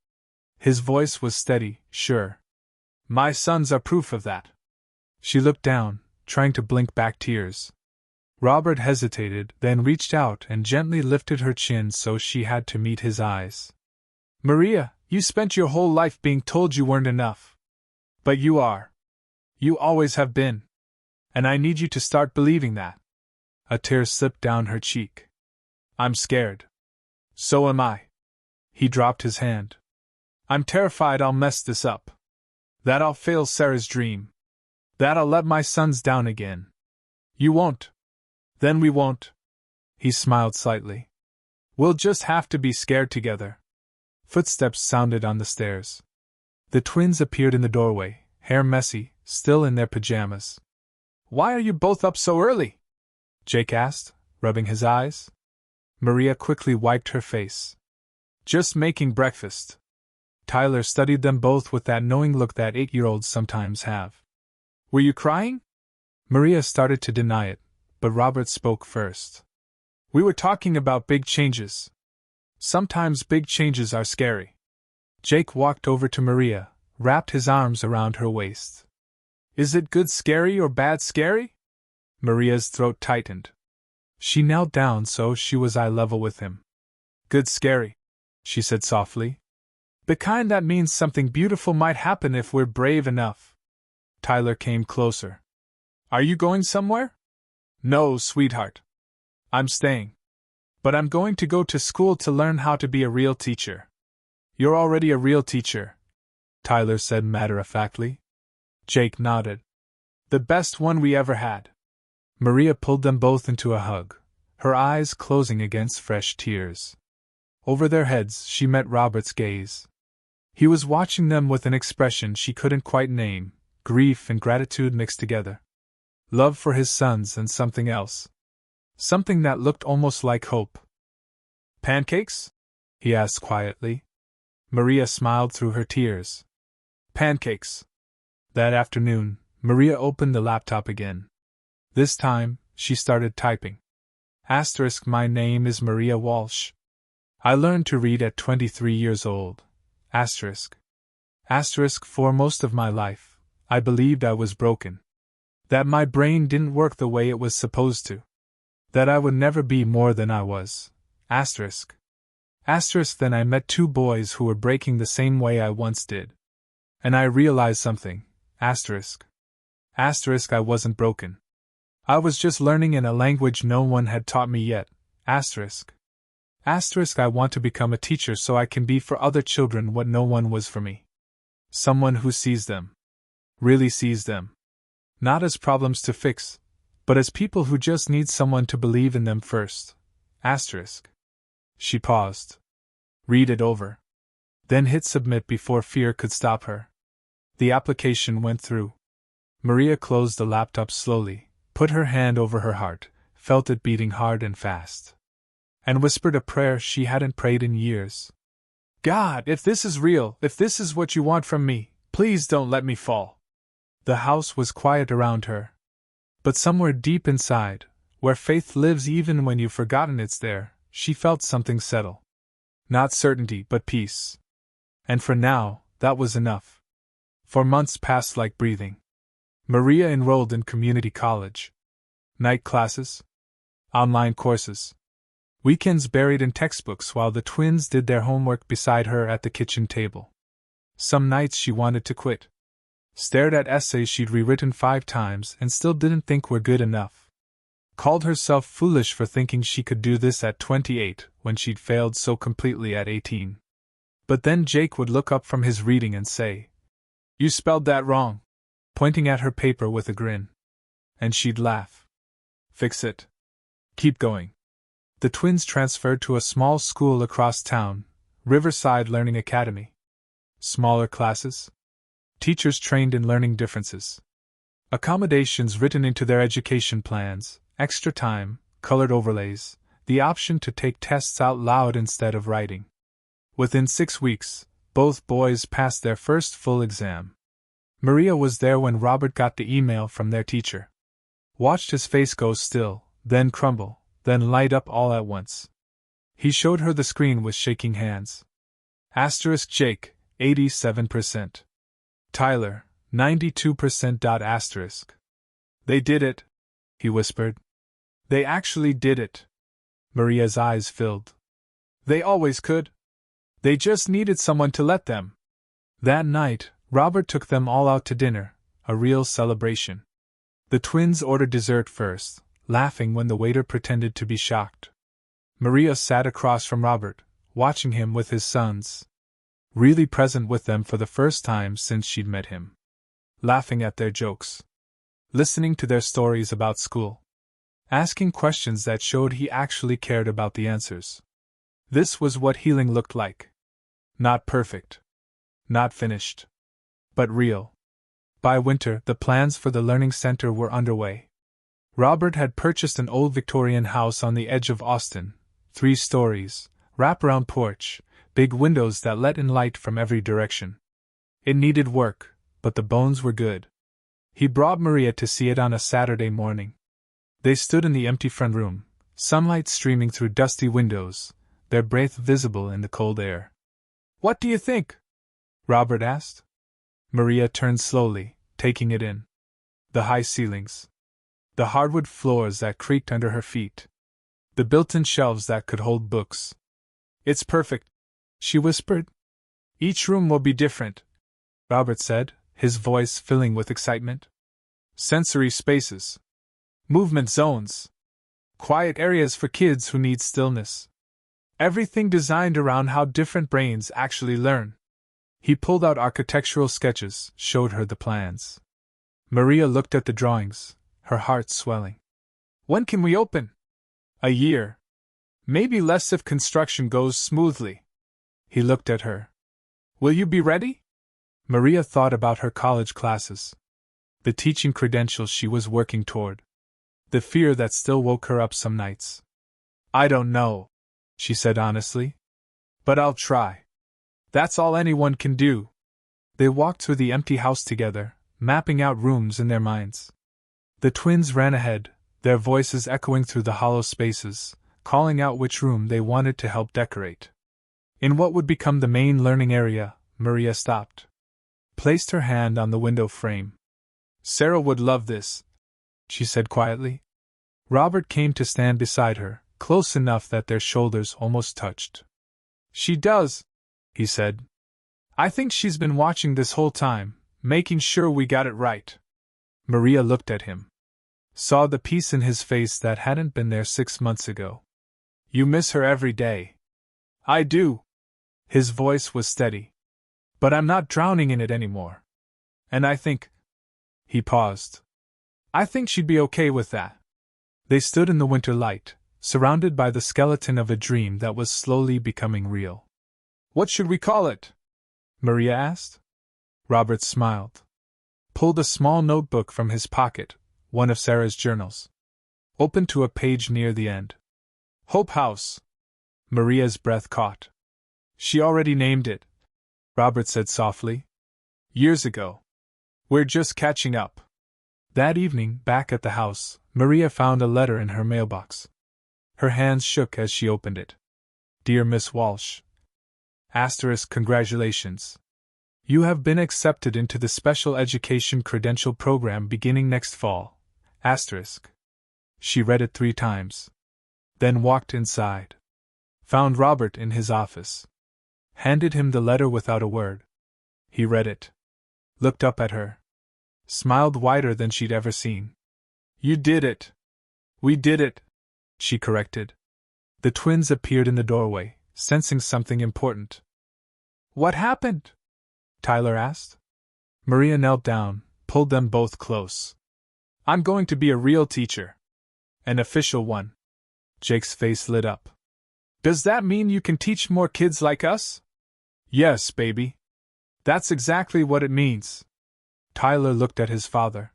His voice was steady, sure. My sons are proof of that. She looked down, trying to blink back tears. Robert hesitated, then reached out and gently lifted her chin so she had to meet his eyes. Maria, you spent your whole life being told you weren't enough. But you are. You always have been. And I need you to start believing that. A tear slipped down her cheek. I'm scared. So am I. He dropped his hand. I'm terrified I'll mess this up. That I'll fail Sarah's dream. That I'll let my sons down again. You won't. Then we won't. He smiled slightly. We'll just have to be scared together. Footsteps sounded on the stairs. The twins appeared in the doorway, hair messy, still in their pajamas. Why are you both up so early? Jake asked, rubbing his eyes. Maria quickly wiped her face. Just making breakfast. Tyler studied them both with that knowing look that 8-year-olds sometimes have. Were you crying? Maria started to deny it, but Robert spoke first. We were talking about big changes. Sometimes big changes are scary. Jake walked over to Maria, wrapped his arms around her waist. Is it good scary or bad scary? Maria's throat tightened. She knelt down so she was eye level with him. Good scary, she said softly. The kind that means something beautiful might happen if we're brave enough. Tyler came closer. Are you going somewhere? No, sweetheart. I'm staying. But I'm going to go to school to learn how to be a real teacher. You're already a real teacher, Tyler said matter-of-factly. Jake nodded. The best one we ever had. Maria pulled them both into a hug, her eyes closing against fresh tears. Over their heads she met Robert's gaze. He was watching them with an expression she couldn't quite name, grief and gratitude mixed together. Love for his sons and something else. Something that looked almost like hope. Pancakes? He asked quietly. Maria smiled through her tears. Pancakes. That afternoon, Maria opened the laptop again. This time, she started typing. Asterisk, my name is Maria Walsh. I learned to read at 23 years old. Asterisk. Asterisk, for most of my life, I believed I was broken. That my brain didn't work the way it was supposed to. That I would never be more than I was. Asterisk. Asterisk, then I met 2 boys who were breaking the same way I once did. And I realized something. Asterisk. Asterisk, I wasn't broken. I was just learning in a language no one had taught me yet. Asterisk. Asterisk, I want to become a teacher so I can be for other children what no one was for me. Someone who sees them. Really sees them. Not as problems to fix, but as people who just need someone to believe in them first. Asterisk. She paused. Read it over. Then hit submit before fear could stop her. The application went through. Maria closed the laptop slowly, put her hand over her heart, felt it beating hard and fast, and whispered a prayer she hadn't prayed in years. God, if this is real, if this is what you want from me, please don't let me fall. The house was quiet around her. But somewhere deep inside, where faith lives even when you've forgotten it's there, she felt something settle. Not certainty, but peace. And for now, that was enough. For months passed like breathing. Maria enrolled in community college. Night classes. Online courses. Weekends buried in textbooks while the twins did their homework beside her at the kitchen table. Some nights she wanted to quit. Stared at essays she'd rewritten 5 times and still didn't think were good enough. Called herself foolish for thinking she could do this at 28 when she'd failed so completely at 18. But then Jake would look up from his reading and say, "You spelled that wrong," pointing at her paper with a grin. And she'd laugh. "Fix it. Keep going." The twins transferred to a small school across town, Riverside Learning Academy. Smaller classes. Teachers trained in learning differences. Accommodations written into their education plans, extra time, colored overlays, the option to take tests out loud instead of writing. Within 6 weeks, both boys passed their first full exam. Maria was there when Robert got the email from their teacher. Watched his face go still, then crumble, then light up all at once. He showed her the screen with shaking hands. Asterisk Jake, 87%. Tyler, 92%. Asterisk. "They did it," he whispered. "They actually did it." Maria's eyes filled. "They always could. They just needed someone to let them." That night, Robert took them all out to dinner, a real celebration. The twins ordered dessert first, laughing when the waiter pretended to be shocked. Maria sat across from Robert, watching him with his sons. Really present with them for the first time since she'd met him. Laughing at their jokes. Listening to their stories about school. Asking questions that showed he actually cared about the answers. This was what healing looked like. Not perfect. Not finished. But real. By winter, the plans for the learning center were underway. Robert had purchased an old Victorian house on the edge of Austin, 3 stories, wraparound porch, big windows that let in light from every direction. It needed work, but the bones were good. He brought Maria to see it on a Saturday morning. They stood in the empty front room, sunlight streaming through dusty windows, their breath visible in the cold air. "What do you think?" Robert asked. Maria turned slowly, taking it in. The high ceilings. The hardwood floors that creaked under her feet. The built-in shelves that could hold books. "It's perfect," she whispered. "Each room will be different," Robert said, his voice filling with excitement. "Sensory spaces. Movement zones. Quiet areas for kids who need stillness. Everything designed around how different brains actually learn." He pulled out architectural sketches, showed her the plans. Maria looked at the drawings, her heart swelling. "When can we open?" "A year. Maybe less if construction goes smoothly." He looked at her. "Will you be ready?" Maria thought about her college classes. The teaching credentials she was working toward. The fear that still woke her up some nights. "I don't know," she said honestly. "But I'll try. That's all anyone can do." They walked through the empty house together, mapping out rooms in their minds. The twins ran ahead, their voices echoing through the hollow spaces, calling out which room they wanted to help decorate. In what would become the main learning area, Maria stopped. Placed her hand on the window frame. "Sarah would love this," she said quietly. Robert came to stand beside her, close enough that their shoulders almost touched. "She does," he said. "I think she's been watching this whole time, making sure we got it right." Maria looked at him. Saw the peace in his face that hadn't been there 6 months ago. "You miss her every day." "I do." His voice was steady. "But I'm not drowning in it anymore. And I think—" He paused. "I think she'd be okay with that." They stood in the winter light, surrounded by the skeleton of a dream that was slowly becoming real. "What should we call it?" Maria asked. Robert smiled. Pulled a small notebook from his pocket, one of Sarah's journals. Open to a page near the end. Hope House. Maria's breath caught. She already named it, Robert said softly. Years ago. We're just catching up. That evening, back at the house, Maria found a letter in her mailbox. Her hands shook as she opened it. Dear Miss Walsh. Congratulations. You have been accepted into the special education credential program beginning next fall. She read it 3 times. Then walked inside. Found Robert in his office. Handed him the letter without a word. He read it. Looked up at her. Smiled wider than she'd ever seen. You did it. We did it, she corrected. The twins appeared in the doorway, sensing something important. What happened? Tyler asked. Maria knelt down, pulled them both close. I'm going to be a real teacher. An official one. Jake's face lit up. Does that mean you can teach more kids like us? Yes, baby. That's exactly what it means. Tyler looked at his father.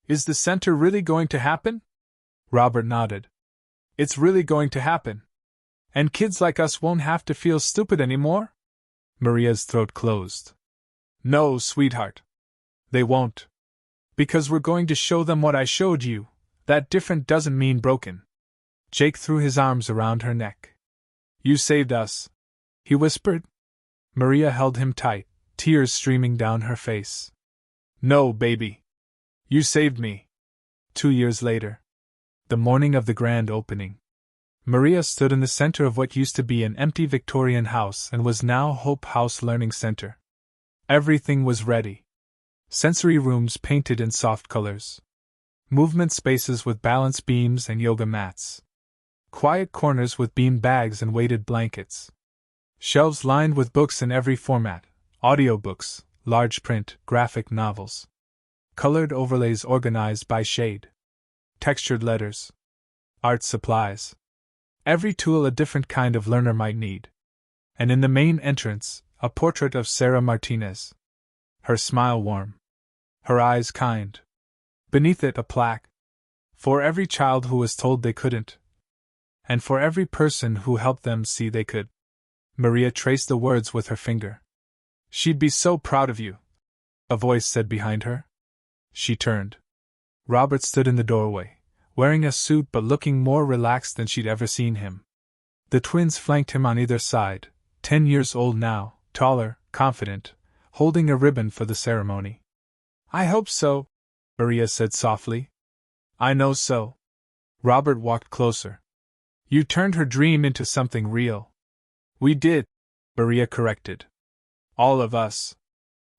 Is the center really going to happen? Robert nodded. It's really going to happen. And kids like us won't have to feel stupid anymore? Maria's throat closed. No, sweetheart. They won't. Because we're going to show them what I showed you, that different doesn't mean broken. Jake threw his arms around her neck. You saved us, he whispered. Maria held him tight, tears streaming down her face. No, baby. You saved me. 2 years later. The morning of the grand opening. Maria stood in the center of what used to be an empty Victorian house and was now Hope House Learning Center. Everything was ready. Sensory rooms painted in soft colors. Movement spaces with balance beams and yoga mats. Quiet corners with bean bags and weighted blankets. Shelves lined with books in every format, audiobooks, large print, graphic novels. Colored overlays organized by shade. Textured letters. Art supplies. Every tool a different kind of learner might need. And in the main entrance, a portrait of Sarah Martinez. Her smile warm. Her eyes kind. Beneath it a plaque. For every child who was told they couldn't. And for every person who helped them see they could. Maria traced the words with her finger. She'd be so proud of you, a voice said behind her. She turned. Robert stood in the doorway, wearing a suit but looking more relaxed than she'd ever seen him. The twins flanked him on either side, 10 years old now, taller, confident, holding a ribbon for the ceremony. I hope so, Maria said softly. I know so. Robert walked closer. You turned her dream into something real. We did, Maria corrected. All of us.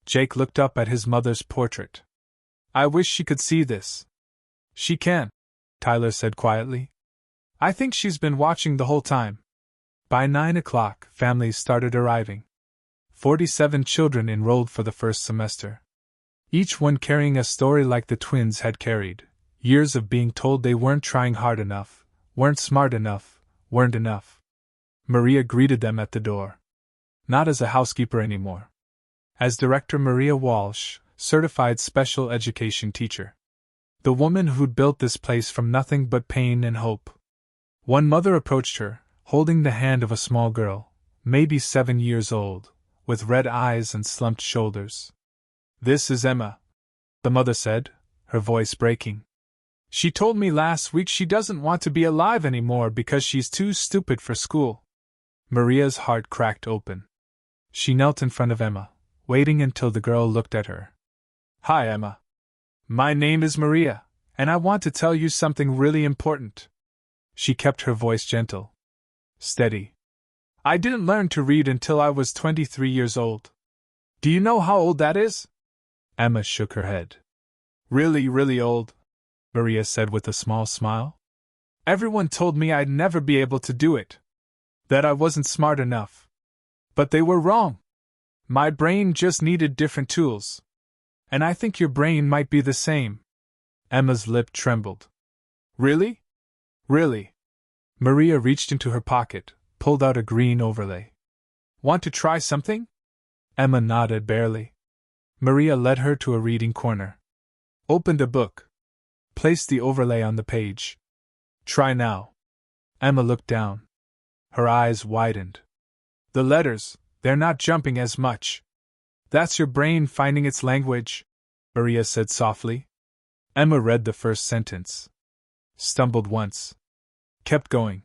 Jake looked up at his mother's portrait. I wish she could see this. She can, Tyler said quietly. I think she's been watching the whole time. By 9 o'clock, families started arriving. 47 children enrolled for the first semester. Each one carrying a story like the twins had carried. Years of being told they weren't trying hard enough, weren't smart enough, weren't enough. Maria greeted them at the door. Not as a housekeeper anymore. As Director Maria Walsh, certified special education teacher. The woman who'd built this place from nothing but pain and hope. One mother approached her, holding the hand of a small girl, maybe 7 years old, with red eyes and slumped shoulders. This is Emma, the mother said, her voice breaking. She told me last week she doesn't want to be alive anymore because she's too stupid for school. Maria's heart cracked open. She knelt in front of Emma, waiting until the girl looked at her. Hi, Emma. My name is Maria, and I want to tell you something really important. She kept her voice gentle. Steady. I didn't learn to read until I was 23 years old. Do you know how old that is? Emma shook her head. Really, really old, Maria said with a small smile. Everyone told me I'd never be able to do it. That I wasn't smart enough. But they were wrong. My brain just needed different tools. And I think your brain might be the same. Emma's lip trembled. Really? Really? Maria reached into her pocket, pulled out a green overlay. Want to try something? Emma nodded barely. Maria led her to a reading corner. Opened a book. Placed the overlay on the page. Try now. Emma looked down. Her eyes widened. The letters, they're not jumping as much. That's your brain finding its language, Maria said softly. Emma read the first sentence. Stumbled once. Kept going.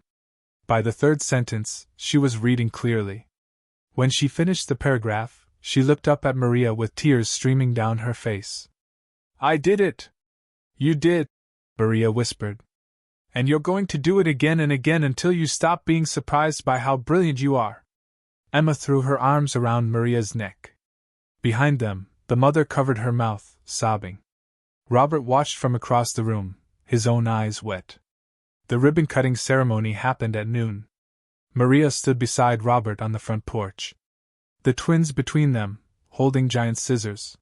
By the third sentence, she was reading clearly. When she finished the paragraph, she looked up at Maria with tears streaming down her face. I did it! You did, Maria whispered. And you're going to do it again and again until you stop being surprised by how brilliant you are. Emma threw her arms around Maria's neck. Behind them, the mother covered her mouth, sobbing. Robert watched from across the room, his own eyes wet. The ribbon-cutting ceremony happened at noon. Maria stood beside Robert on the front porch. The twins between them, holding giant scissors.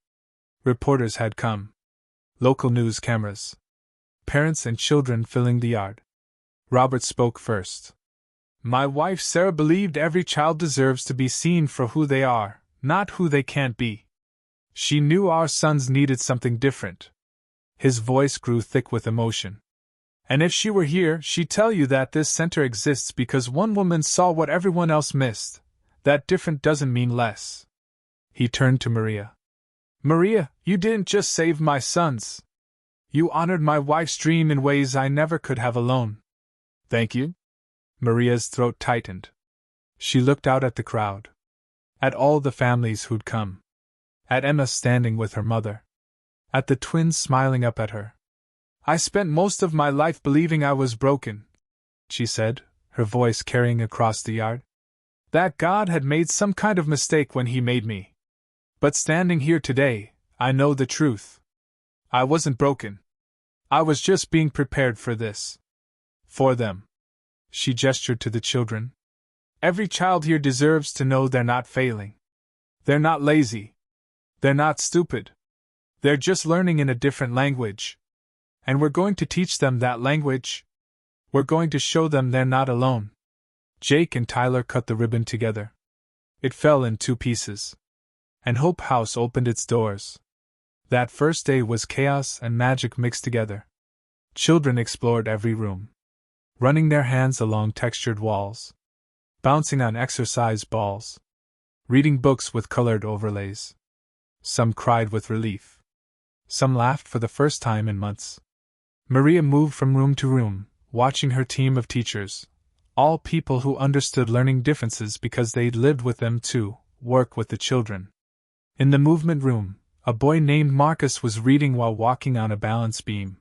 Reporters had come. Local news cameras. Parents and children filling the yard. Robert spoke first. My wife Sarah believed every child deserves to be seen for who they are, not who they can't be. She knew our sons needed something different. His voice grew thick with emotion. And if she were here, she'd tell you that this center exists because one woman saw what everyone else missed. That different doesn't mean less. He turned to Maria. Maria, you didn't just save my sons. You honored my wife's dream in ways I never could have alone. Thank you. Maria's throat tightened. She looked out at the crowd. At all the families who'd come. At Emma standing with her mother. At the twins smiling up at her. I spent most of my life believing I was broken, she said, her voice carrying across the yard. That God had made some kind of mistake when He made me. But standing here today, I know the truth. I wasn't broken. I was just being prepared for this. For them. She gestured to the children. Every child here deserves to know they're not failing. They're not lazy. They're not stupid. They're just learning in a different language. And we're going to teach them that language. We're going to show them they're not alone. Jake and Tyler cut the ribbon together. It fell in 2 pieces. And Hope House opened its doors. That first day was chaos and magic mixed together. Children explored every room. Running their hands along textured walls. Bouncing on exercise balls. Reading books with colored overlays. Some cried with relief. Some laughed for the first time in months. Maria moved from room to room, watching her team of teachers, all people who understood learning differences because they'd lived with them too, work with the children. In the movement room, a boy named Marcus was reading while walking on a balance beam.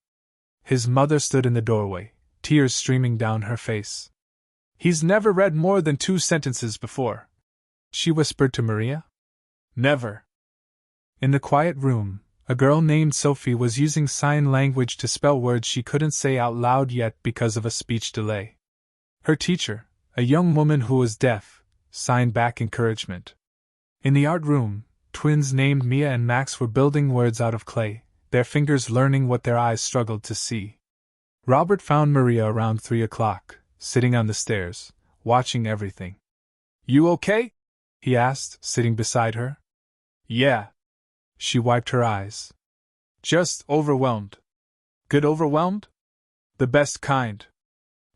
His mother stood in the doorway, tears streaming down her face. He's never read more than 2 sentences before, she whispered to Maria. Never. In the quiet room, a girl named Sophie was using sign language to spell words she couldn't say out loud yet because of a speech delay. Her teacher, a young woman who was deaf, signed back encouragement. In the art room, twins named Mia and Max were building words out of clay, their fingers learning what their eyes struggled to see. Robert found Maria around 3 o'clock, sitting on the stairs, watching everything. You okay? He asked, sitting beside her. Yeah. She wiped her eyes. Just overwhelmed. Good overwhelmed? The best kind.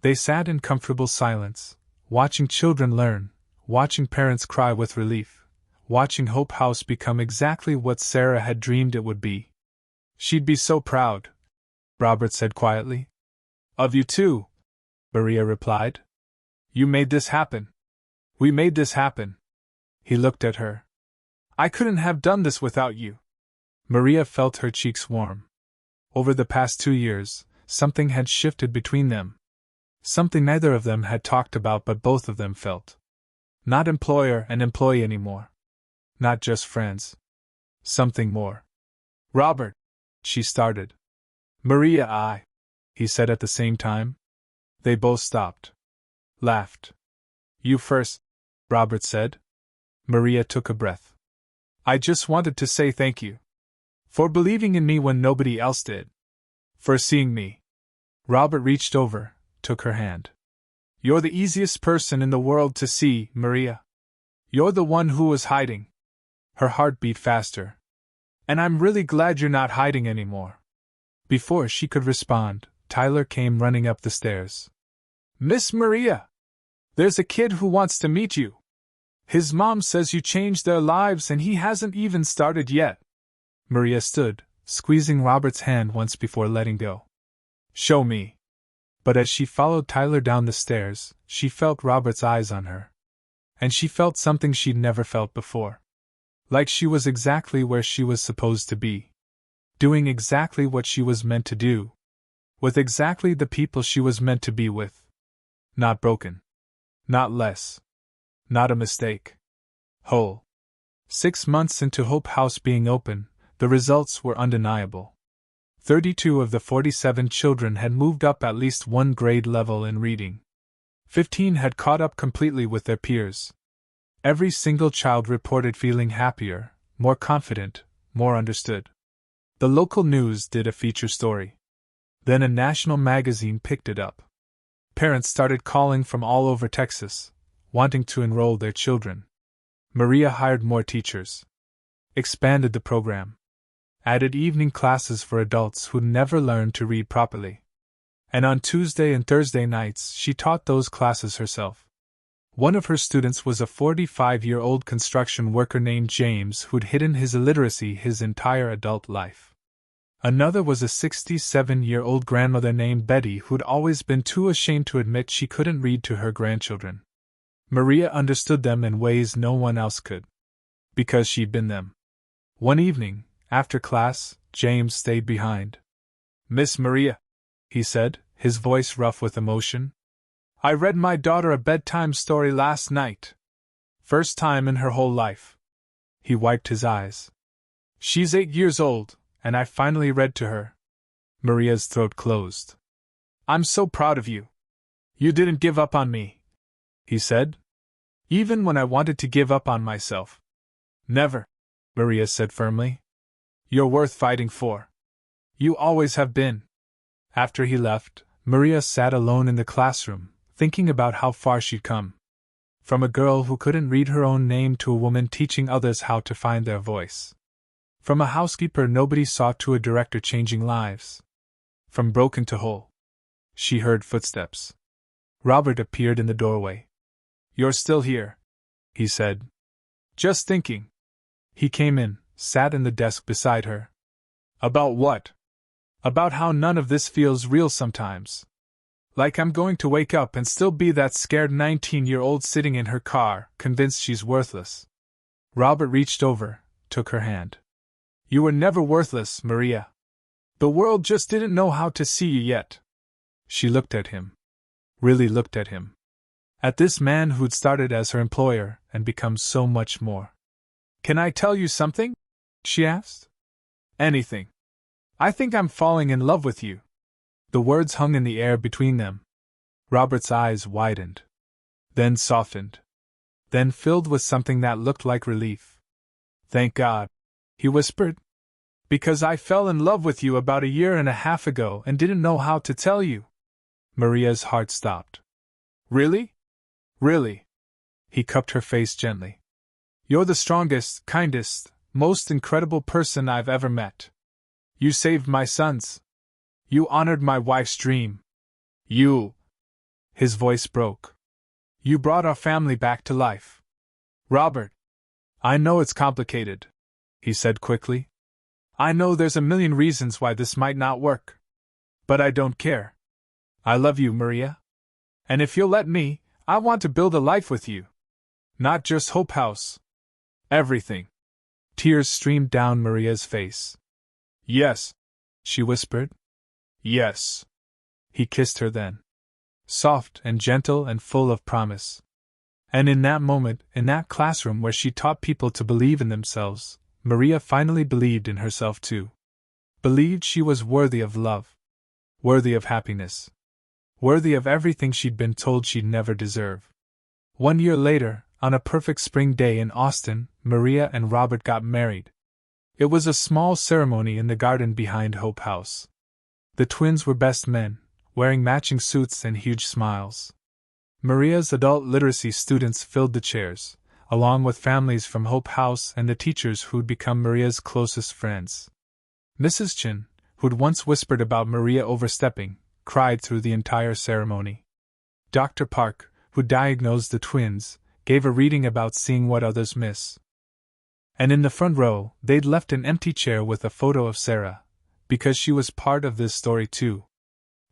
They sat in comfortable silence, watching children learn, watching parents cry with relief, watching Hope House become exactly what Sarah had dreamed it would be. She'd be so proud, Robert said quietly. Of you too, Maria replied. You made this happen. We made this happen. He looked at her. I couldn't have done this without you. Maria felt her cheeks warm. Over the past 2 years, something had shifted between them. Something neither of them had talked about but both of them felt. Not employer and employee anymore. Not just friends. Something more. Robert, she started. Maria, he said at the same time. They both stopped. Laughed. You first, Robert said. Maria took a breath. I just wanted to say thank you. For believing in me when nobody else did. For seeing me. Robert reached over, took her hand. You're the easiest person in the world to see, Maria. You're the one who was hiding. Her heart beat faster. And I'm really glad you're not hiding anymore. Before she could respond, Tyler came running up the stairs. "Miss Maria! There's a kid who wants to meet you. His mom says you changed their lives and he hasn't even started yet." Maria stood, squeezing Robert's hand once before letting go. "Show me." But as she followed Tyler down the stairs, she felt Robert's eyes on her. And she felt something she'd never felt before. Like she was exactly where she was supposed to be. Doing exactly what she was meant to do. With exactly the people she was meant to be with. Not broken. Not less. Not a mistake. Whole. 6 months into Hope House being open, the results were undeniable. 32 of the 47 children had moved up at least one grade level in reading. 15 had caught up completely with their peers. Every single child reported feeling happier, more confident, more understood. The local news did a feature story. Then a national magazine picked it up. Parents started calling from all over Texas, wanting to enroll their children. Maria hired more teachers. Expanded the program. Added evening classes for adults who'd never learned to read properly. And on Tuesday and Thursday nights, she taught those classes herself. One of her students was a 45-year-old construction worker named James who'd hidden his illiteracy his entire adult life. Another was a 67-year-old grandmother named Betty who'd always been too ashamed to admit she couldn't read to her grandchildren. Maria understood them in ways no one else could. Because she'd been them. One evening, after class, James stayed behind. "Miss Maria," he said, his voice rough with emotion, "I read my daughter a bedtime story last night. First time in her whole life." He wiped his eyes. "She's 8 years old, and I finally read to her." Maria's throat closed. "I'm so proud of you. You didn't give up on me," he said. "Even when I wanted to give up on myself." "Never," Maria said firmly. "You're worth fighting for. You always have been." After he left, Maria sat alone in the classroom, thinking about how far she'd come. From a girl who couldn't read her own name to a woman teaching others how to find their voice. From a housekeeper nobody saw to a director changing lives. From broken to whole. She heard footsteps. Robert appeared in the doorway. "You're still here," he said. "Just thinking." He came in, sat in the desk beside her. "About what?" "About how none of this feels real sometimes. Like I'm going to wake up and still be that scared 19-year-old sitting in her car, convinced she's worthless." Robert reached over, took her hand. "You were never worthless, Maria. The world just didn't know how to see you yet." She looked at him. Really looked at him. At this man who'd started as her employer and become so much more. "Can I tell you something?" she asked. "Anything. I think I'm falling in love with you." The words hung in the air between them. Robert's eyes widened. Then softened. Then filled with something that looked like relief. "Thank God," he whispered. "Because I fell in love with you about 1.5 years ago and didn't know how to tell you." Maria's heart stopped. "Really? Really?" He cupped her face gently. "You're the strongest, kindest, most incredible person I've ever met. You saved my sons. You honored my wife's dream. You..." His voice broke. "You brought our family back to life. Robert." "I know it's complicated," he said quickly. "I know there's a million reasons why this might not work. But I don't care. I love you, Maria. And if you'll let me, I want to build a life with you. Not just Hope House. Everything." Tears streamed down Maria's face. "Yes," she whispered. "Yes." He kissed her then. Soft and gentle and full of promise. And in that moment, in that classroom where she taught people to believe in themselves, Maria finally believed in herself too. Believed she was worthy of love. Worthy of happiness. Worthy of everything she'd been told she'd never deserve. 1 year later, on a perfect spring day in Austin, Maria and Robert got married. It was a small ceremony in the garden behind Hope House. The twins were best men, wearing matching suits and huge smiles. Maria's adult literacy students filled the chairs, along with families from Hope House and the teachers who'd become Maria's closest friends. Mrs. Chin, who'd once whispered about Maria overstepping, cried through the entire ceremony. Dr. Park, who diagnosed the twins, gave a reading about seeing what others miss. And in the front row, they'd left an empty chair with a photo of Sarah, because she was part of this story too.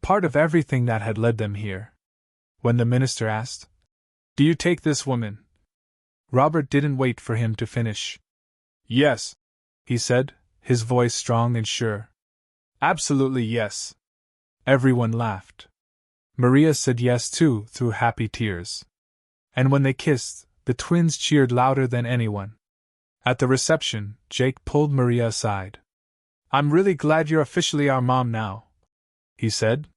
Part of everything that had led them here. When the minister asked, "Do you take this woman?" Robert didn't wait for him to finish. "Yes," he said, his voice strong and sure. "Absolutely yes." Everyone laughed. Maria said yes too, through happy tears. And when they kissed, the twins cheered louder than anyone. At the reception, Jake pulled Maria aside. "I'm really glad you're officially our mom now," he said.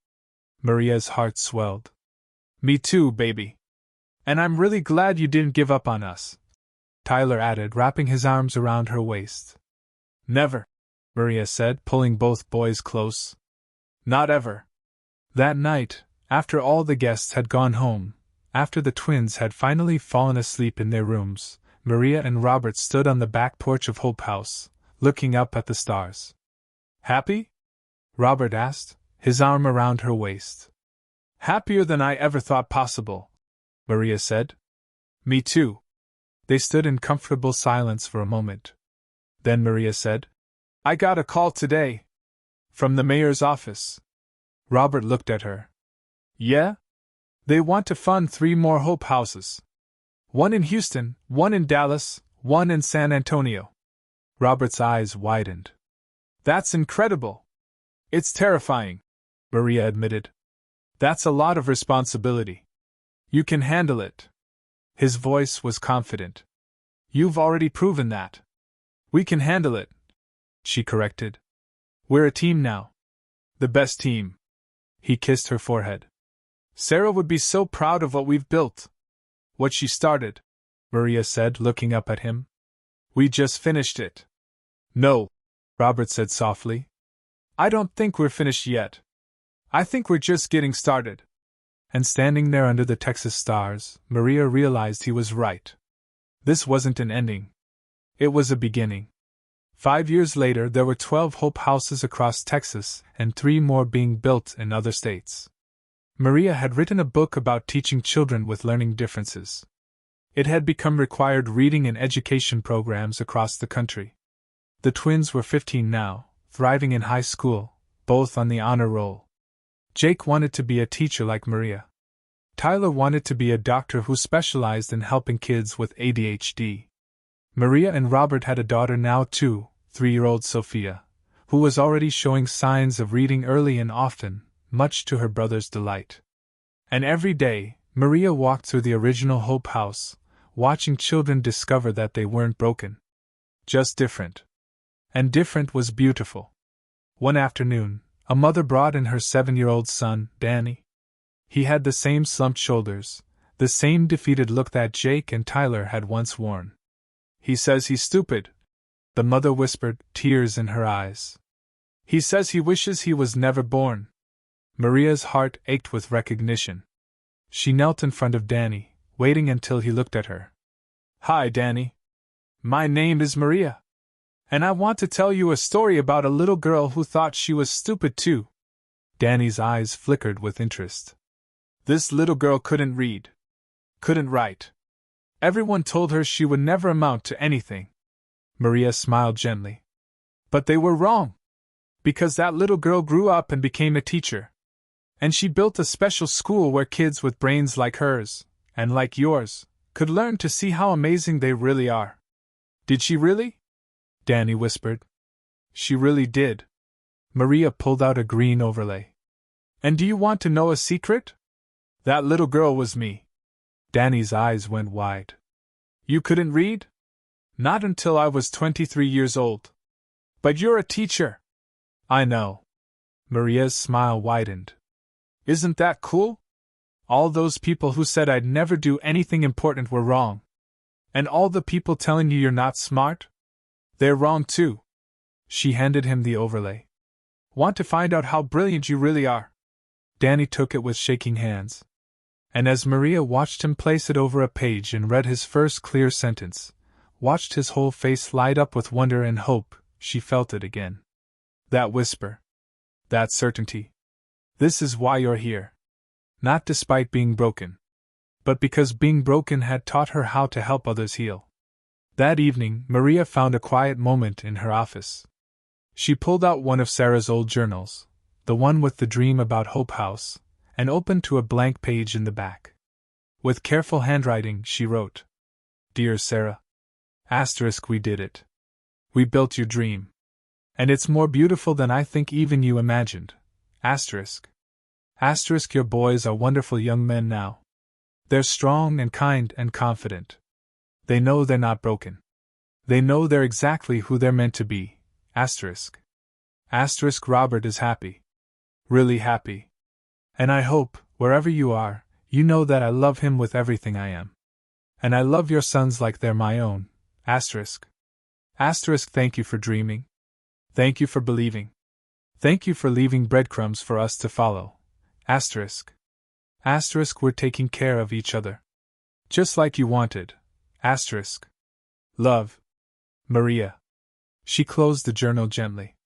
Maria's heart swelled. "Me too, baby. And I'm really glad you didn't give up on us," Tyler added, wrapping his arms around her waist. "Never," Maria said, pulling both boys close. "Not ever." That night, after all the guests had gone home, after the twins had finally fallen asleep in their rooms, Maria and Robert stood on the back porch of Hope House, looking up at the stars. "Happy?" Robert asked, his arm around her waist. "Happier than I ever thought possible," Maria said. "Me too." They stood in comfortable silence for a moment. Then Maria said, "I got a call today. From the mayor's office." Robert looked at her. "Yeah? They want to fund 3 more Hope Houses. One in Houston, one in Dallas, one in San Antonio." Robert's eyes widened. "That's incredible." "It's terrifying," Maria admitted. "That's a lot of responsibility. You can handle it." His voice was confident. "You've already proven that." "We can handle it," she corrected. "We're a team now. The best team." He kissed her forehead. "Sarah would be so proud of what we've built." "What she started," Maria said, looking up at him. "We just finished it." "No," Robert said softly. "I don't think we're finished yet. I think we're just getting started." And standing there under the Texas stars, Maria realized he was right. This wasn't an ending. It was a beginning. 5 years later, there were 12 Hope Houses across Texas and 3 more being built in other states. Maria had written a book about teaching children with learning differences. It had become required reading and education programs across the country. The twins were 15 now, thriving in high school, both on the honor roll. Jake wanted to be a teacher like Maria. Tyler wanted to be a doctor who specialized in helping kids with ADHD. Maria and Robert had a daughter now too, 3-year-old Sophia, who was already showing signs of reading early and often, much to her brother's delight. And every day, Maria walked through the original Hope House, watching children discover that they weren't broken. Just different. And different was beautiful. One afternoon, a mother brought in her 7-year-old son, Danny. He had the same slumped shoulders, the same defeated look that Jake and Tyler had once worn. "He says he's stupid," the mother whispered, tears in her eyes. "He says he wishes he was never born." Maria's heart ached with recognition. She knelt in front of Danny, waiting until he looked at her. "Hi, Danny. My name is Maria. And I want to tell you a story about a little girl who thought she was stupid too." Danny's eyes flickered with interest. "This little girl couldn't read. Couldn't write. Everyone told her she would never amount to anything." Maria smiled gently. "But they were wrong. Because that little girl grew up and became a teacher. And she built a special school where kids with brains like hers, and like yours, could learn to see how amazing they really are." "Did she really?" Danny whispered. "She really did." Maria pulled out a green overlay. "And do you want to know a secret? That little girl was me." Danny's eyes went wide. "You couldn't read?" "Not until I was 23 years old." "But you're a teacher." "I know." Maria's smile widened. "Isn't that cool? All those people who said I'd never do anything important were wrong. And all the people telling you you're not smart? They're wrong too." She handed him the overlay. "Want to find out how brilliant you really are?" Danny took it with shaking hands. And as Maria watched him place it over a page and read his first clear sentence, watched his whole face light up with wonder and hope, she felt it again. That whisper. That certainty. This is why you're here. Not despite being broken, but because being broken had taught her how to help others heal. That evening, Maria found a quiet moment in her office. She pulled out one of Sarah's old journals, the one with the dream about Hope House, and opened to a blank page in the back. With careful handwriting, she wrote, "Dear Sarah, we did it. We built your dream. And it's more beautiful than I think even you imagined. Your boys are wonderful young men now. They're strong and kind and confident. They know they're not broken. They know they're exactly who they're meant to be. Robert is happy. Really happy. And I hope, wherever you are, you know that I love him with everything I am. And I love your sons like they're my own. Thank you for dreaming. Thank you for believing. Thank you for leaving breadcrumbs for us to follow. We're taking care of each other. Just like you wanted. Love. Maria." She closed the journal gently.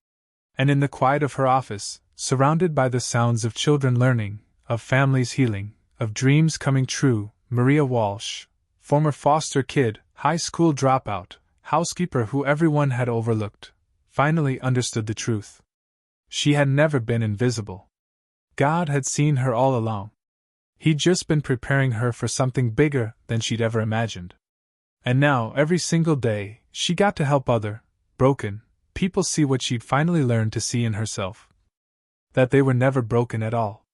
And in the quiet of her office, surrounded by the sounds of children learning, of families healing, of dreams coming true, Maria Walsh, former foster kid, high school dropout, housekeeper who everyone had overlooked, finally understood the truth. She had never been invisible. God had seen her all along. He'd just been preparing her for something bigger than she'd ever imagined. And now, every single day, she got to help other, broken, people see what she'd finally learned to see in herself. That they were never broken at all.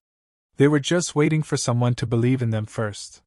They were just waiting for someone to believe in them first.